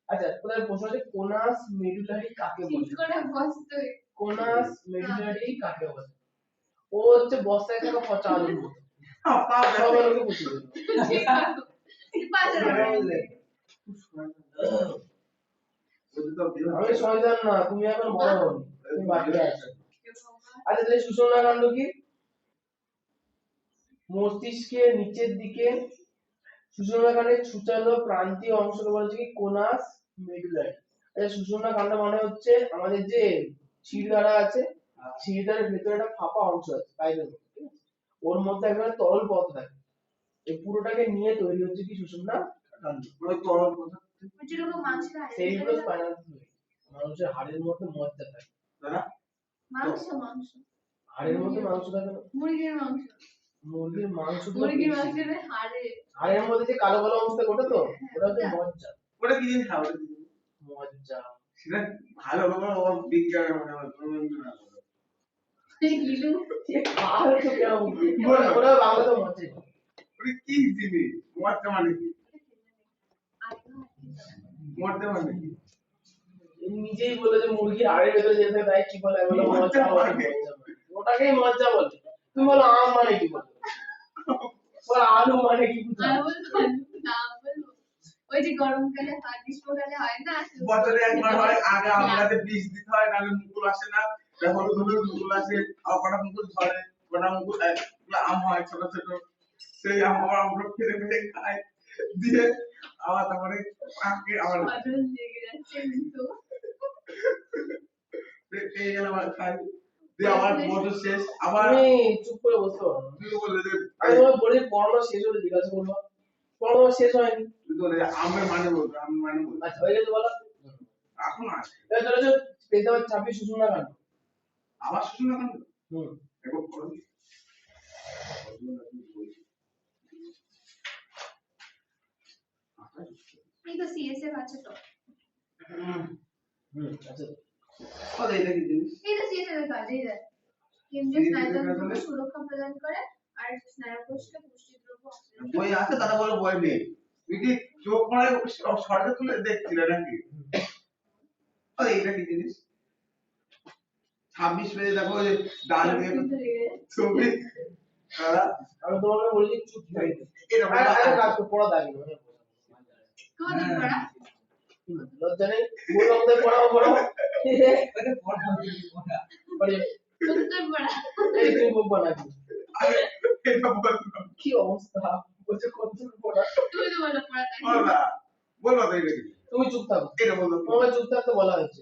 [SPEAKER 1] আচ্ছা, তোমাদের প্রশ্ন আছে কোনাস মেডুলারি কাকে
[SPEAKER 3] ঠিক
[SPEAKER 1] বলে?
[SPEAKER 3] করে বসতে
[SPEAKER 1] কোনাস মেডুলারি কাকে বলে? ও হচ্ছে বস্তায় থাকা পচা আলুর মতো, সব আলুকে পচিয়ে দেবে। আমি শয়তান না, তুমি এখন বড় হওনি, তুমি বাচ্চা আছো। আচ্ছা তাহলে সুষুম্না কাণ্ড কি? মস্তিষ্কের নিচের দিকে সুষুম্না কাণ্ডের সূচালো প্রান্তীয় অংশকে বলা হচ্ছে কি কোনাস মেডুলারি। আচ্ছা সুষুম্না কাণ্ড মানে হচ্ছে আমাদের যে শিরদাঁড়া আছে, শিরদাঁড়ার ভেতরে একটা ফাঁপা অংশ আছে, তাই জন্য ঠিক আছে, ওর মধ্যে একটা তরল পদার্থ থাকে, এই পুরোটাকে নিয়ে তৈরি হচ্ছে কি সুষুম্না কাণ্ড।
[SPEAKER 5] ওই তরল কথা
[SPEAKER 3] যেরকম মাংসের হাড়ের
[SPEAKER 1] সেইগুলো
[SPEAKER 3] ভিতরে
[SPEAKER 1] স্পাইনাল ফ্লুইড, মানুষের হাড়ের মধ্যে মজ্জা থাকে।
[SPEAKER 5] দাদা,
[SPEAKER 3] মাংস মাংস
[SPEAKER 1] হাড়ের মধ্যে মাংস থাকে না?
[SPEAKER 3] মুরগির মাংস
[SPEAKER 1] মুরগির মাংস তো
[SPEAKER 3] মুরগির
[SPEAKER 1] বেশি।
[SPEAKER 3] মাংসের হাড়ে
[SPEAKER 1] হাড়ের মধ্যে যে কালো কালো অংশ থাকে ওটা তো, ওটা হচ্ছে মজ্জা।
[SPEAKER 5] ওটা কি জিনিস খাওয়া?
[SPEAKER 1] মজ্জা
[SPEAKER 5] সেটা ভালো ভাবে ওর বিজ্ঞানের মানে না করো।
[SPEAKER 3] গিলু
[SPEAKER 1] আর তো কেমন ওরা বাংলা তো মজ্জা।
[SPEAKER 5] ওটা কি জিনিস? মরতে মানে কি? মরতে মানে কি?
[SPEAKER 1] নিজেই বলে যে মুরগির হাড়ের ভেতরে যেতে তাই কি বলে, বলে মজ্জা বলে। ওটাকেই মজ্জা বলে। তুমি বলো আম মানে কি বলে, বলো আলু মানে কি বুঝো?
[SPEAKER 3] আর বলবো না বলবো ওই যে গরমকালে হয় গ্রীষ্মকালে হয় না
[SPEAKER 5] বছরে একবার হয়, আগে আমরাতে বীজ দিতে হয়, নাহলে মুকুল আসে না। হলুদ হলুদ মুকুল আসে, আর কটা মুকুল ধরে, কটা মুকুল আম হয় ছোট ছোট, সেই আম আবার আমরা ফিরে ফিরে খাই, দিয়ে আবার তারপরে আগে আবার
[SPEAKER 3] বাদল লেগে যাচ্ছে কিন্তু
[SPEAKER 5] পেয়ে গেলে আবার খাই দিয়ে আবার পড়া শেষ আবার
[SPEAKER 2] তুমি চুপ করে বসতে পারো না।
[SPEAKER 5] তুই বললে যে
[SPEAKER 2] আমি তোমাকে বলি পড়ানো শেষ হলে জিজ্ঞাসা করবো, পড়ানো শেষ হয়নি।
[SPEAKER 5] তুই তো বলে আমের মানে বলতো আমের মানে বলতো
[SPEAKER 2] আচ্ছা হয়ে গেছে বলো।
[SPEAKER 5] এখন আছে
[SPEAKER 2] এবার চলো যে পেজ নাম্বার 26 সুষুম্না কাণ্ড।
[SPEAKER 5] আবার শুনে না
[SPEAKER 2] হুম।
[SPEAKER 5] একবার পড়ো
[SPEAKER 3] এই তো সিএসএফ আছে তো,
[SPEAKER 2] আচ্ছা
[SPEAKER 5] কথা এটা কি জিনিস
[SPEAKER 3] এই তো সিএসএফ এর কাজ, এই দেখ কেন্দ্রীয় স্নায়ুতন্ত্রকে সুরক্ষা প্রদান করে আর স্নায়ুকোষকে পুষ্টিদ্রব্য অক্সিজেন
[SPEAKER 5] বই আছে তারা বলে বই নেই তুই কি চোখ মারে শর্টে তুলে দেখছিল নাকি আরে এটা কি জিনিস 26 পেজে দেখো ওই যে ডান দিকে ছবি দাদা
[SPEAKER 2] আমি তোমাকে বলেছি চুপ থাকতে।
[SPEAKER 5] এটা
[SPEAKER 2] আরে আরে কাজ তো পড়া দাঁড়িয়ে মানে
[SPEAKER 3] কত পড়া
[SPEAKER 2] লজ্জা নেই, বললাম তো পড়াও পড়াও
[SPEAKER 4] ওটা পড়া
[SPEAKER 2] মানে
[SPEAKER 3] উত্তর পড়া
[SPEAKER 2] এই তুমি বকবা নাকি?
[SPEAKER 5] এটা বল
[SPEAKER 2] কি অবস্থা বলছে কত পড়া।
[SPEAKER 3] তুমি তো বলো পড়া তাই
[SPEAKER 5] বলবা বলবা তো এটা কি
[SPEAKER 2] তুমি চুপ থাকো,
[SPEAKER 5] এটা বলতো
[SPEAKER 2] তোমাকে চুপ থাকতে বলা হয়েছে,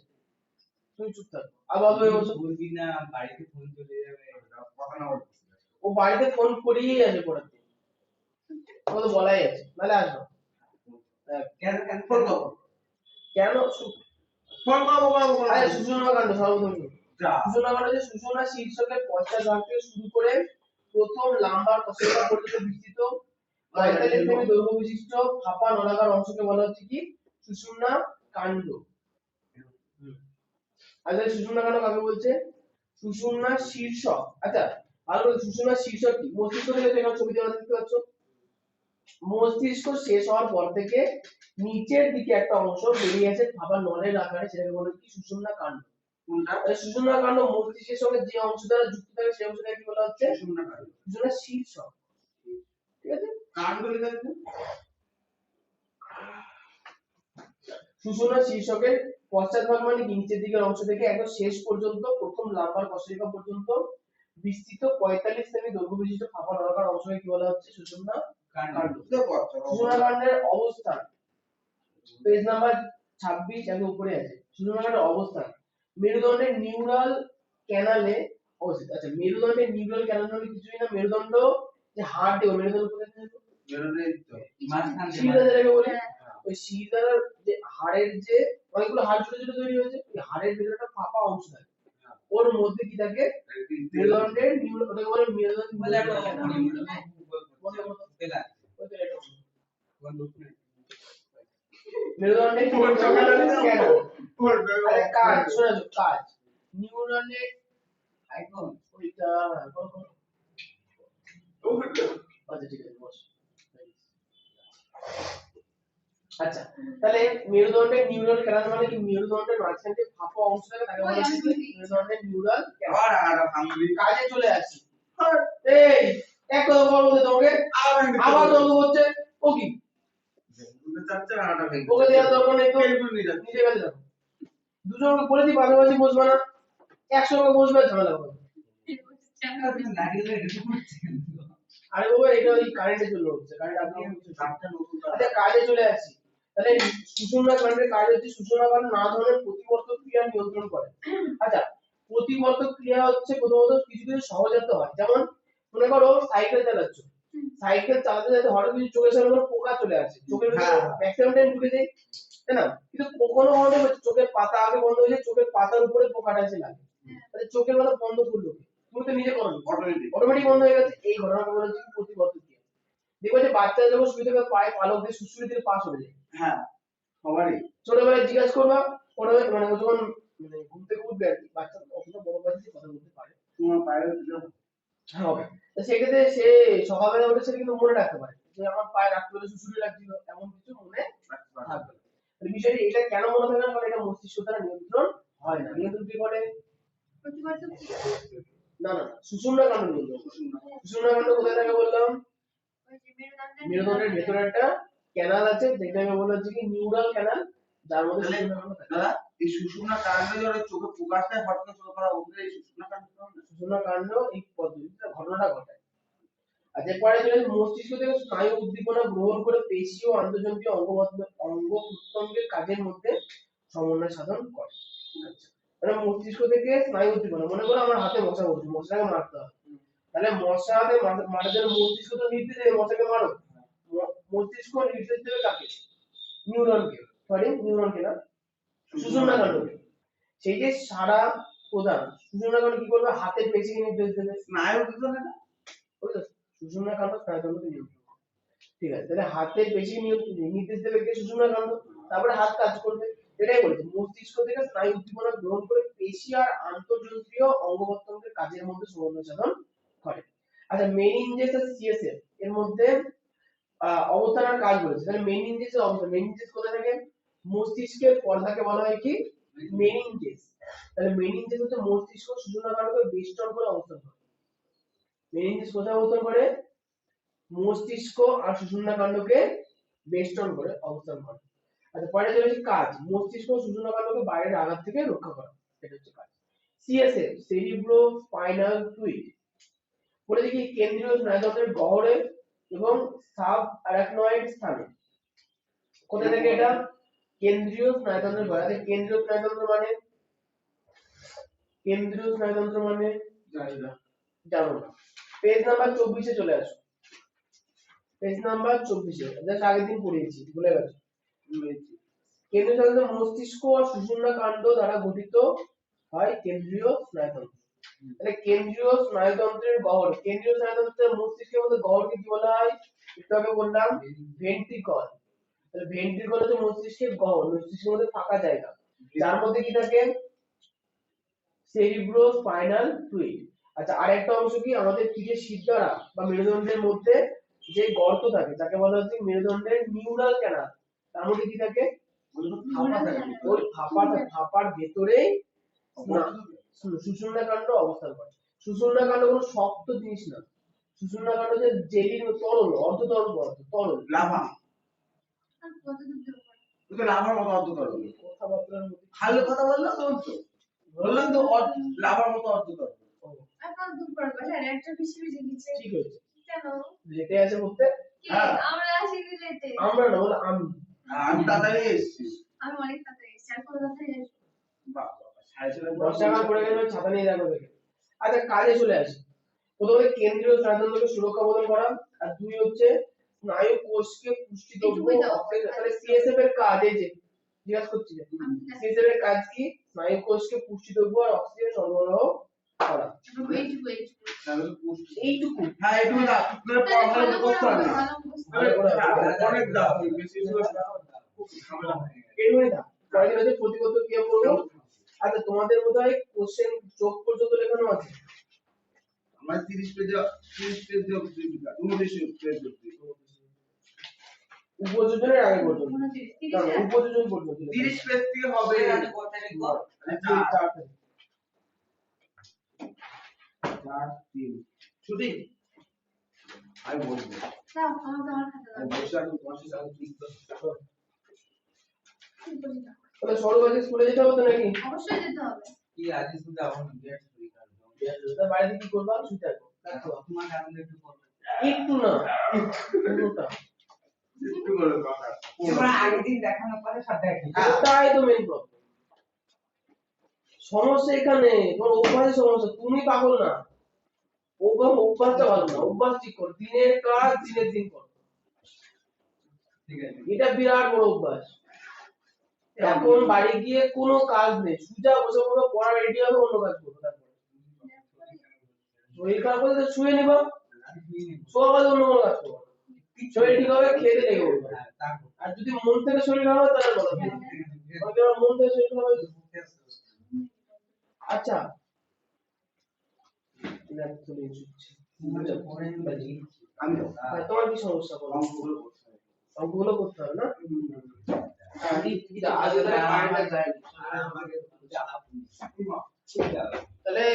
[SPEAKER 2] তুমি চুপ থাকো। আর বাবা এই বলছো
[SPEAKER 4] বলবি না বাড়িতে ফোন চলে যাবে
[SPEAKER 5] কথা না বল
[SPEAKER 2] ও বাড়িতে ফোন করিয়ে আছে পড়াতে, তোমাকে তো বলাই আছে নাহলে আসবো।
[SPEAKER 4] কেন কেন
[SPEAKER 5] ফোন করো
[SPEAKER 2] কেন
[SPEAKER 5] ফোন করো বাবা
[SPEAKER 2] আরে সুষুম্না কাণ্ড সর্বপ্রথম
[SPEAKER 5] যা
[SPEAKER 2] সুষুম্না কাণ্ড যে সুষুম্না শীর্ষকের পশ্চাৎ ভাগ থেকে শুরু করে প্রথম লাম্বার কোষের পর্যন্ত বিস্তৃত 45 সেমি দৈর্ঘ্য বিশিষ্ট ফাঁপা নলাকার অংশকে বলা হচ্ছে কি সুষুম্না কাণ্ড। আচ্ছা সুষুম্না কাণ্ড কাকে বলছে? সুষুম্না শীর্ষক। আচ্ছা আর সুষুম্না শীর্ষক কি? মস্তিষ্ক থেকে তো এখানে ছবি দেওয়া দেখতে পাচ্ছ, মস্তিষ্ক শেষ হওয়ার পর থেকে নিচের দিকে একটা অংশ বেরিয়ে আসে ফাঁপা নলের আকারে, সেটাকে বলে কি সুষুম্না কাণ্ড।
[SPEAKER 5] কোনটা
[SPEAKER 2] সুষুম্না কাণ্ড মস্তিষ্কের সঙ্গে যে অংশ দ্বারা যুক্ত থাকে সেই অংশটাকে কি বলা হচ্ছে?
[SPEAKER 5] শুননা কাজ
[SPEAKER 2] সুষুম্না শীর্ষক। ঠিক আছে,
[SPEAKER 5] কাণ্ড লেখা আছে
[SPEAKER 2] সুষুম্না শীর্ষকের পশ্চাৎভাগ মানে কি নিচের দিকের অংশ থেকে একদম শেষ পর্যন্ত প্রথম লাম্বার কশেরিকা পর্যন্ত বিস্তৃত 45 সেমি দৈর্ঘ্য বিশিষ্ট ফাঁপা নলাকার অংশকে কি বলা হচ্ছে? সুষুম্না কাণ্ড। সুষুম্না কাণ্ডের অবস্থান পেজ নাম্বার 26 এর উপরে আছে। সুষুম্না কাণ্ডের অবস্থান মেরুদণ্ডের নিউরাল ক্যানালে অবস্থিত। আচ্ছা মেরুদণ্ডের নিউরাল ক্যানাল মানে কিছুই না, মেরুদণ্ড যে হাড় দিয়ে মেরুদণ্ড কোথায় থাকে?
[SPEAKER 5] বেরোলেই তো
[SPEAKER 4] মাঝখান
[SPEAKER 2] শিরা যেটাকে বলে, ওই শিরার যে হাড়ের যে অনেকগুলো হাড় ছোট ছোট তৈরি হয়েছে, এই হাড়ের ভিতরে একটা ফাঁপা অংশ থাকে, ওর মধ্যে কি থাকে? মেরুদণ্ডের নিউরাল, ওটাকে বলে মেরুদণ্ড
[SPEAKER 4] বলে একটা
[SPEAKER 2] মেরুদণ্ডের ক্যানাল। আরে কাজ শোনা যাক, কাজ নিউরনের
[SPEAKER 4] আইফোন
[SPEAKER 2] ওইটা আচ্ছা ঠিক আছে বস। আচ্ছা তাহলে মেরুদণ্ডের নিউরাল ক্যানাল মানে কি? মেরুদণ্ডের মাঝখানে যে ফাঁপা অংশ থাকে তাকে বলা হয় মেরুদণ্ডের নিউরাল ক্যানাল।
[SPEAKER 5] আর আঙ্গুলি
[SPEAKER 2] কাজে চলে আসি। এই এক কথা বলবো তো তোমাকে, আবার তর্ক হচ্ছে ও কি
[SPEAKER 5] চাচ্ছে আটা ভেঙে
[SPEAKER 2] ওকে দেওয়ার দরকার নেই তো,
[SPEAKER 5] এগুলো নিয়ে যাচ্ছে
[SPEAKER 2] নিজে গেলে যাবো। দুজনকে বলে দিই পাশাপাশি বসবে না, একসঙ্গে বসবে ঝামেলা হবে।
[SPEAKER 4] লাগিয়ে রেখে পড়ছে
[SPEAKER 2] আরে বাবা এটা ওই কারেন্টের জন্য হচ্ছে, কারেন্ট আপনি
[SPEAKER 5] চারটা নতুন
[SPEAKER 2] আচ্ছা কাজে চলে আসি। তাহলে সুষুম্না কাণ্ডের কাজ হচ্ছে সুষুম্না কাণ্ড নানা ধরনের প্রতিবর্তক ক্রিয়া নিয়ন্ত্রণ করে। আচ্ছা প্রতিবর্তক ক্রিয়া হচ্ছে প্রথমত কিছু কিছু সহজাত হয়, যেমন মনে করো সাইকেল চালাচ্ছ, সাইকেল চালাতে চালাতে হঠাৎ কিছু চোখের সামনে কোনো পোকা চলে আসে, চোখের ভিতরে ম্যাক্সিমাম টাইম ঢুকে যায়, তাই না? কিন্তু কখনো কখনো চোখের পাতা আগে বন্ধ হয়ে যায়, চোখের পাতার উপরে পোকাটা এসে লাগে, তাহলে চোখের পাতা বন্ধ করলো কে? তুমি তো নিজে করো, অটোমেটিক বন্ধ হয়ে গেছে। এই ঘটনাটা বলা হচ্ছে প্রতিবর্তক ক্রিয়া। দেখো যে বাচ্চারা যখন শুয়ে থাকে পায়ে পালক দিয়ে সুসুরি দিয়ে পা সরে যায়,
[SPEAKER 5] হ্যাঁ সবারই
[SPEAKER 2] ছোটবেলায় জিজ্ঞাসা করবা ওরা মানে ও যখন মানে ঘুম থেকে উঠবে আর কি, বাচ্চা অতটা বড় বাচ্চা কথা বলতে পারে
[SPEAKER 5] তোমার পায়ে দিল
[SPEAKER 2] হবে, তো সেক্ষেত্রে সে সকালবেলা উঠে সে কিন্তু মনে রাখতে পারে যে আমার পায়ে রাত্রিবেলা সুসুরি লাগছিল, এমন কিছু মনে থাকবে না। তাহলে বিষয়টি এটা কেন মনে থাকে না? কারণ এটা মস্তিষ্ক দ্বারা নিয়ন্ত্রণ হয় না। নিয়ন্ত্রণ কি করে?
[SPEAKER 3] প্রতিবর্তক ক্রিয়া
[SPEAKER 2] না না সুষুম্না কাণ্ড নিয়ন্ত্রণ করে। সুষুম্না কাণ্ড কোথায় থাকে বললাম?
[SPEAKER 3] ওই যে
[SPEAKER 2] মেরুদণ্ডের ভেতরে একটা ক্যানাল আছে যেটাকে বলা হচ্ছে কি নিউরাল ক্যানাল, যার মধ্যে সুষুম্না কাণ্ড থাকে।
[SPEAKER 5] দাদা এই সুষুম্না কাণ্ডে যারা চোখে প্রকাশটা হঠাৎ চোখে পড়া ওদের এই সুষুম্না কাণ্ড
[SPEAKER 2] সুষুম্না কাণ্ড এই পদ্ধতিতে ঘটনাটা ঘটায়। আর এরপরে চলে মস্তিষ্ক থেকে স্নায়ু উদ্দীপনা গ্রহণ করে পেশি ও আন্তঃজন্তীয় অঙ্গ প্রত্যঙ্গের কাজের মধ্যে সমন্বয় সাধন করে। আচ্ছা মানে মস্তিষ্ক থেকে স্নায়ু উদ্দীপনা। মনে করো আমার হাতে মশা বসছে, মশাকে মারতে হবে, তাহলে মশাকে মারার জন্য মস্তিষ্ক তো নির্দেশ দেবে মশাকে মারো। মস্তিষ্ক নির্দেশ দেবে কাকে? নিউরনকে, সরি নিউরনকে না, সুষুম্না কাণ্ডকে। সেই যে সারা প্রধান সুষুম্না কাণ্ড কি করবে? হাতের পেশিকে নির্দেশ দেবে।
[SPEAKER 5] স্নায়ু তো না,
[SPEAKER 2] বুঝলে? সুষুম্না কাণ্ড স্নায়ুতন্ত্রকে নিয়ন্ত্রণ করে। ঠিক আছে, তাহলে হাতের পেশি নির্দেশ দেবে কে? সুষুম্না কাণ্ড। তারপরে হাত কাজ করবে। এটাই বলছে মস্তিষ্ক থেকে স্নায়ু উদ্দীপনা গ্রহণ করে পেশি আর আন্তঃজন্ত্রীয় অঙ্গপ্রত্যঙ্গের কাজের মধ্যে সমন্বয় সাধন করে। আচ্ছা, মেনিনজেস আর সিএসএফ এর মধ্যে অবস্থান আর কাজ বলেছে। তাহলে মেনিনজেস এর অবস্থান, মেনিনজেস কোথায় থাকে? মস্তিষ্কের পর্দাকে বলা হয় কি? মেনিনজেস। তাহলে মেনিনজেস হচ্ছে মস্তিষ্ক সুষুম্না কাণ্ডকে বেষ্টন করে অবস্থান করে। মেনিনজেস কোথায় অবস্থান করে? মস্তিষ্ক আর সুষুম্না কাণ্ডকে বেষ্টন করে অবস্থান করে। আচ্ছা, পরে চলেছে কাজ। মস্তিষ্ক ও সুষুম্না কাণ্ডকে বাইরের আঘাত থেকে রক্ষা করা, এটা হচ্ছে কাজ। সিএসএফ, সেরিব্রো স্পাইনাল ফ্লুইড, বলেছে কি কেন্দ্রীয় স্নায়ুতন্ত্রের গহ্বরে এবং সাব অ্যারাকনয়েড স্থানে। কোথায় থাকে এটা? কেন্দ্রীয় স্নায়ুতন্ত্রের গহ্বরে। কেন্দ্রীয় স্নায়ুতন্ত্র মানে, কেন্দ্রীয় স্নায়ুতন্ত্র মানে জানো না। পেজ নাম্বার 24 এ চলে আসো। পেজ নাম্বার 24 এ জাস্ট আগের দিন পড়িয়েছি, ভুলে গেছো। কেন্দ্রীয় স্নায়ুতন্ত্র মস্তিষ্ক আর সুষুম্না কাণ্ড দ্বারা গঠিত হয় কেন্দ্রীয় স্নায়ুতন্ত্র। তাহলে কেন্দ্রীয় স্নায়ুতন্ত্রের গহ্বর, কেন্দ্রীয় স্নায়ুতন্ত্রের মস্তিষ্কের মধ্যে গহ্বরকে কি বলা হয়? একটু আগে বললাম ভেন্ট্রিকল। তাহলে ভেন্ট্রিকল হচ্ছে মস্তিষ্কের গহ্বর, মস্তিষ্কের মধ্যে ফাঁকা জায়গা, যার মধ্যে কি থাকে? Cerebro spinal fluid. আচ্ছা, আরেকটা অংশ কি? আমাদের পিঠের শিরদাঁড়া বা মেরুদণ্ডের মধ্যে যে গর্ত থাকে তাকে বলা হচ্ছে মেরুদণ্ডের নিউরাল ক্যানাল। তার মধ্যে কি থাকে? ওই ফাঁপার ভেতরেই সুষুম্না কাণ্ড অবস্থান করে। সুষুম্না কাণ্ড কোনো শক্ত জিনিস না, সুষুম্না কাণ্ড হচ্ছে জেলির তরল, অর্ধ তরল পদার্থ, তরল
[SPEAKER 5] লাভা,
[SPEAKER 3] আর কতদূর যাবো?
[SPEAKER 5] তুই তো লাভার মতো অর্থ করো,
[SPEAKER 2] কথাবার্তার মধ্যে
[SPEAKER 5] ভালো কথা বললো তো, বললাম তো লাভার মতো অর্থ করো।
[SPEAKER 3] আর কতদূর পড়বে? হ্যাঁ, একটা হিসেবে লিখেছে।
[SPEAKER 2] ঠিক হয়েছে।
[SPEAKER 3] কেন?
[SPEAKER 2] লেটে আছে বলতে
[SPEAKER 3] কি
[SPEAKER 5] হ্যাঁ।
[SPEAKER 3] আমরা আসি রিলেটে?
[SPEAKER 2] আমরা না, বলে আমি।
[SPEAKER 5] আমি তাড়াতাড়ি এসেছি।
[SPEAKER 3] আমি অনেক তাড়াতাড়ি এসেছি, আর কত তাড়াতাড়ি আসবো?
[SPEAKER 5] বাবা, 7:30
[SPEAKER 2] 10 টাকা পড়ে গেলে ছাতা নিয়ে যাবো দেখে। আচ্ছা, কাজে চলে আসি। প্রথমে কেন্দ্রীয় স্নায়ুতন্ত্রকে সুরক্ষা প্রদান করা, আর দুই হচ্ছে স্নায়ু কোষকে পুষ্টিদ্রব্য অক্সিজেন। তাহলে সিএসএফ এর কাজ এই যে জিজ্ঞাসা করছি, সিএসএফ এর কাজ কি? স্নায়ু কোষকে পুষ্টিদ্রব্য আর অক্সিজেন সরবরাহ করা।
[SPEAKER 3] ওয়েট।
[SPEAKER 2] এইটুকু
[SPEAKER 5] হ্যাঁ, একটু না, আপনার পড়াশোনা করতে হবে না। অনেক দাও, বেশি ঝামেলা হয়ে গেছে।
[SPEAKER 2] এরকমই থাক। পরের দিন হচ্ছে প্রতিগত ক্রিয়া করবো। আচ্ছা, তোমাদের বোধহয় কোশ্চেন চোখ পর্যন্ত লেখানো আছে।
[SPEAKER 5] আমার 30 পেজ অবধি লিখা, 29 পেজ অবধি।
[SPEAKER 2] উপযোজনের আগে পর্যন্ত,
[SPEAKER 3] 30
[SPEAKER 2] না, উপযোজন পর্যন্ত
[SPEAKER 5] 30 পেজ থেকে হবে। ছুটি আমি বলবো,
[SPEAKER 3] দাও আমাকে আমার খাতা দাও।
[SPEAKER 5] আমি বসে আমি তোমার সাথে আমি ঠিক করতে
[SPEAKER 3] ঠিক বলি দাও।
[SPEAKER 2] তাহলে সরু বাজে স্কুলে যেতে হবে তো নাকি?
[SPEAKER 3] অবশ্যই যেতে হবে।
[SPEAKER 4] কি আজ শুধু আমার গেট শুরু করব।
[SPEAKER 2] তাহলে বাইরে কি করবা? শুতে থাকবো।
[SPEAKER 4] তোমার কাছে একটু করব।
[SPEAKER 2] একটু না, পুরোটা।
[SPEAKER 5] একটু করে কথা।
[SPEAKER 4] তোমরা আগের দিন দেখানো পরে সব দেখি।
[SPEAKER 2] ওটাই তো মেইন প্রবলেম। সমস্যা এখানে তোমার অভ্যাসের সমস্যা, তুমি পাগল না। অভ্যাসটা ভালো না, অভ্যাস ঠিক করো। দিনের কাজ দিনের দিন করো,
[SPEAKER 4] ঠিক আছে।
[SPEAKER 2] এটা বিরাট বড় অভ্যাস। এখন বাড়ি গিয়ে কোনো কাজ নেই, সুজা বসে বসে পড়া রেডি হবে, অন্য কাজ করবো। তারপরে শরীর খারাপ হলে তো শুয়ে নিবা, শোয়া বাদে অন্য কোনো কাজ করবো। শরীর ঠিক হবে, খেতে লেগে পড়বে। আর যদি মন থেকে শরীর খারাপ হয় তাহলে বলো, মন থেকে শরীর খারাপ হয়। আচ্ছা, তোমার কি সমস্যা? অঙ্কগুলো করতে হবে না? তাহলে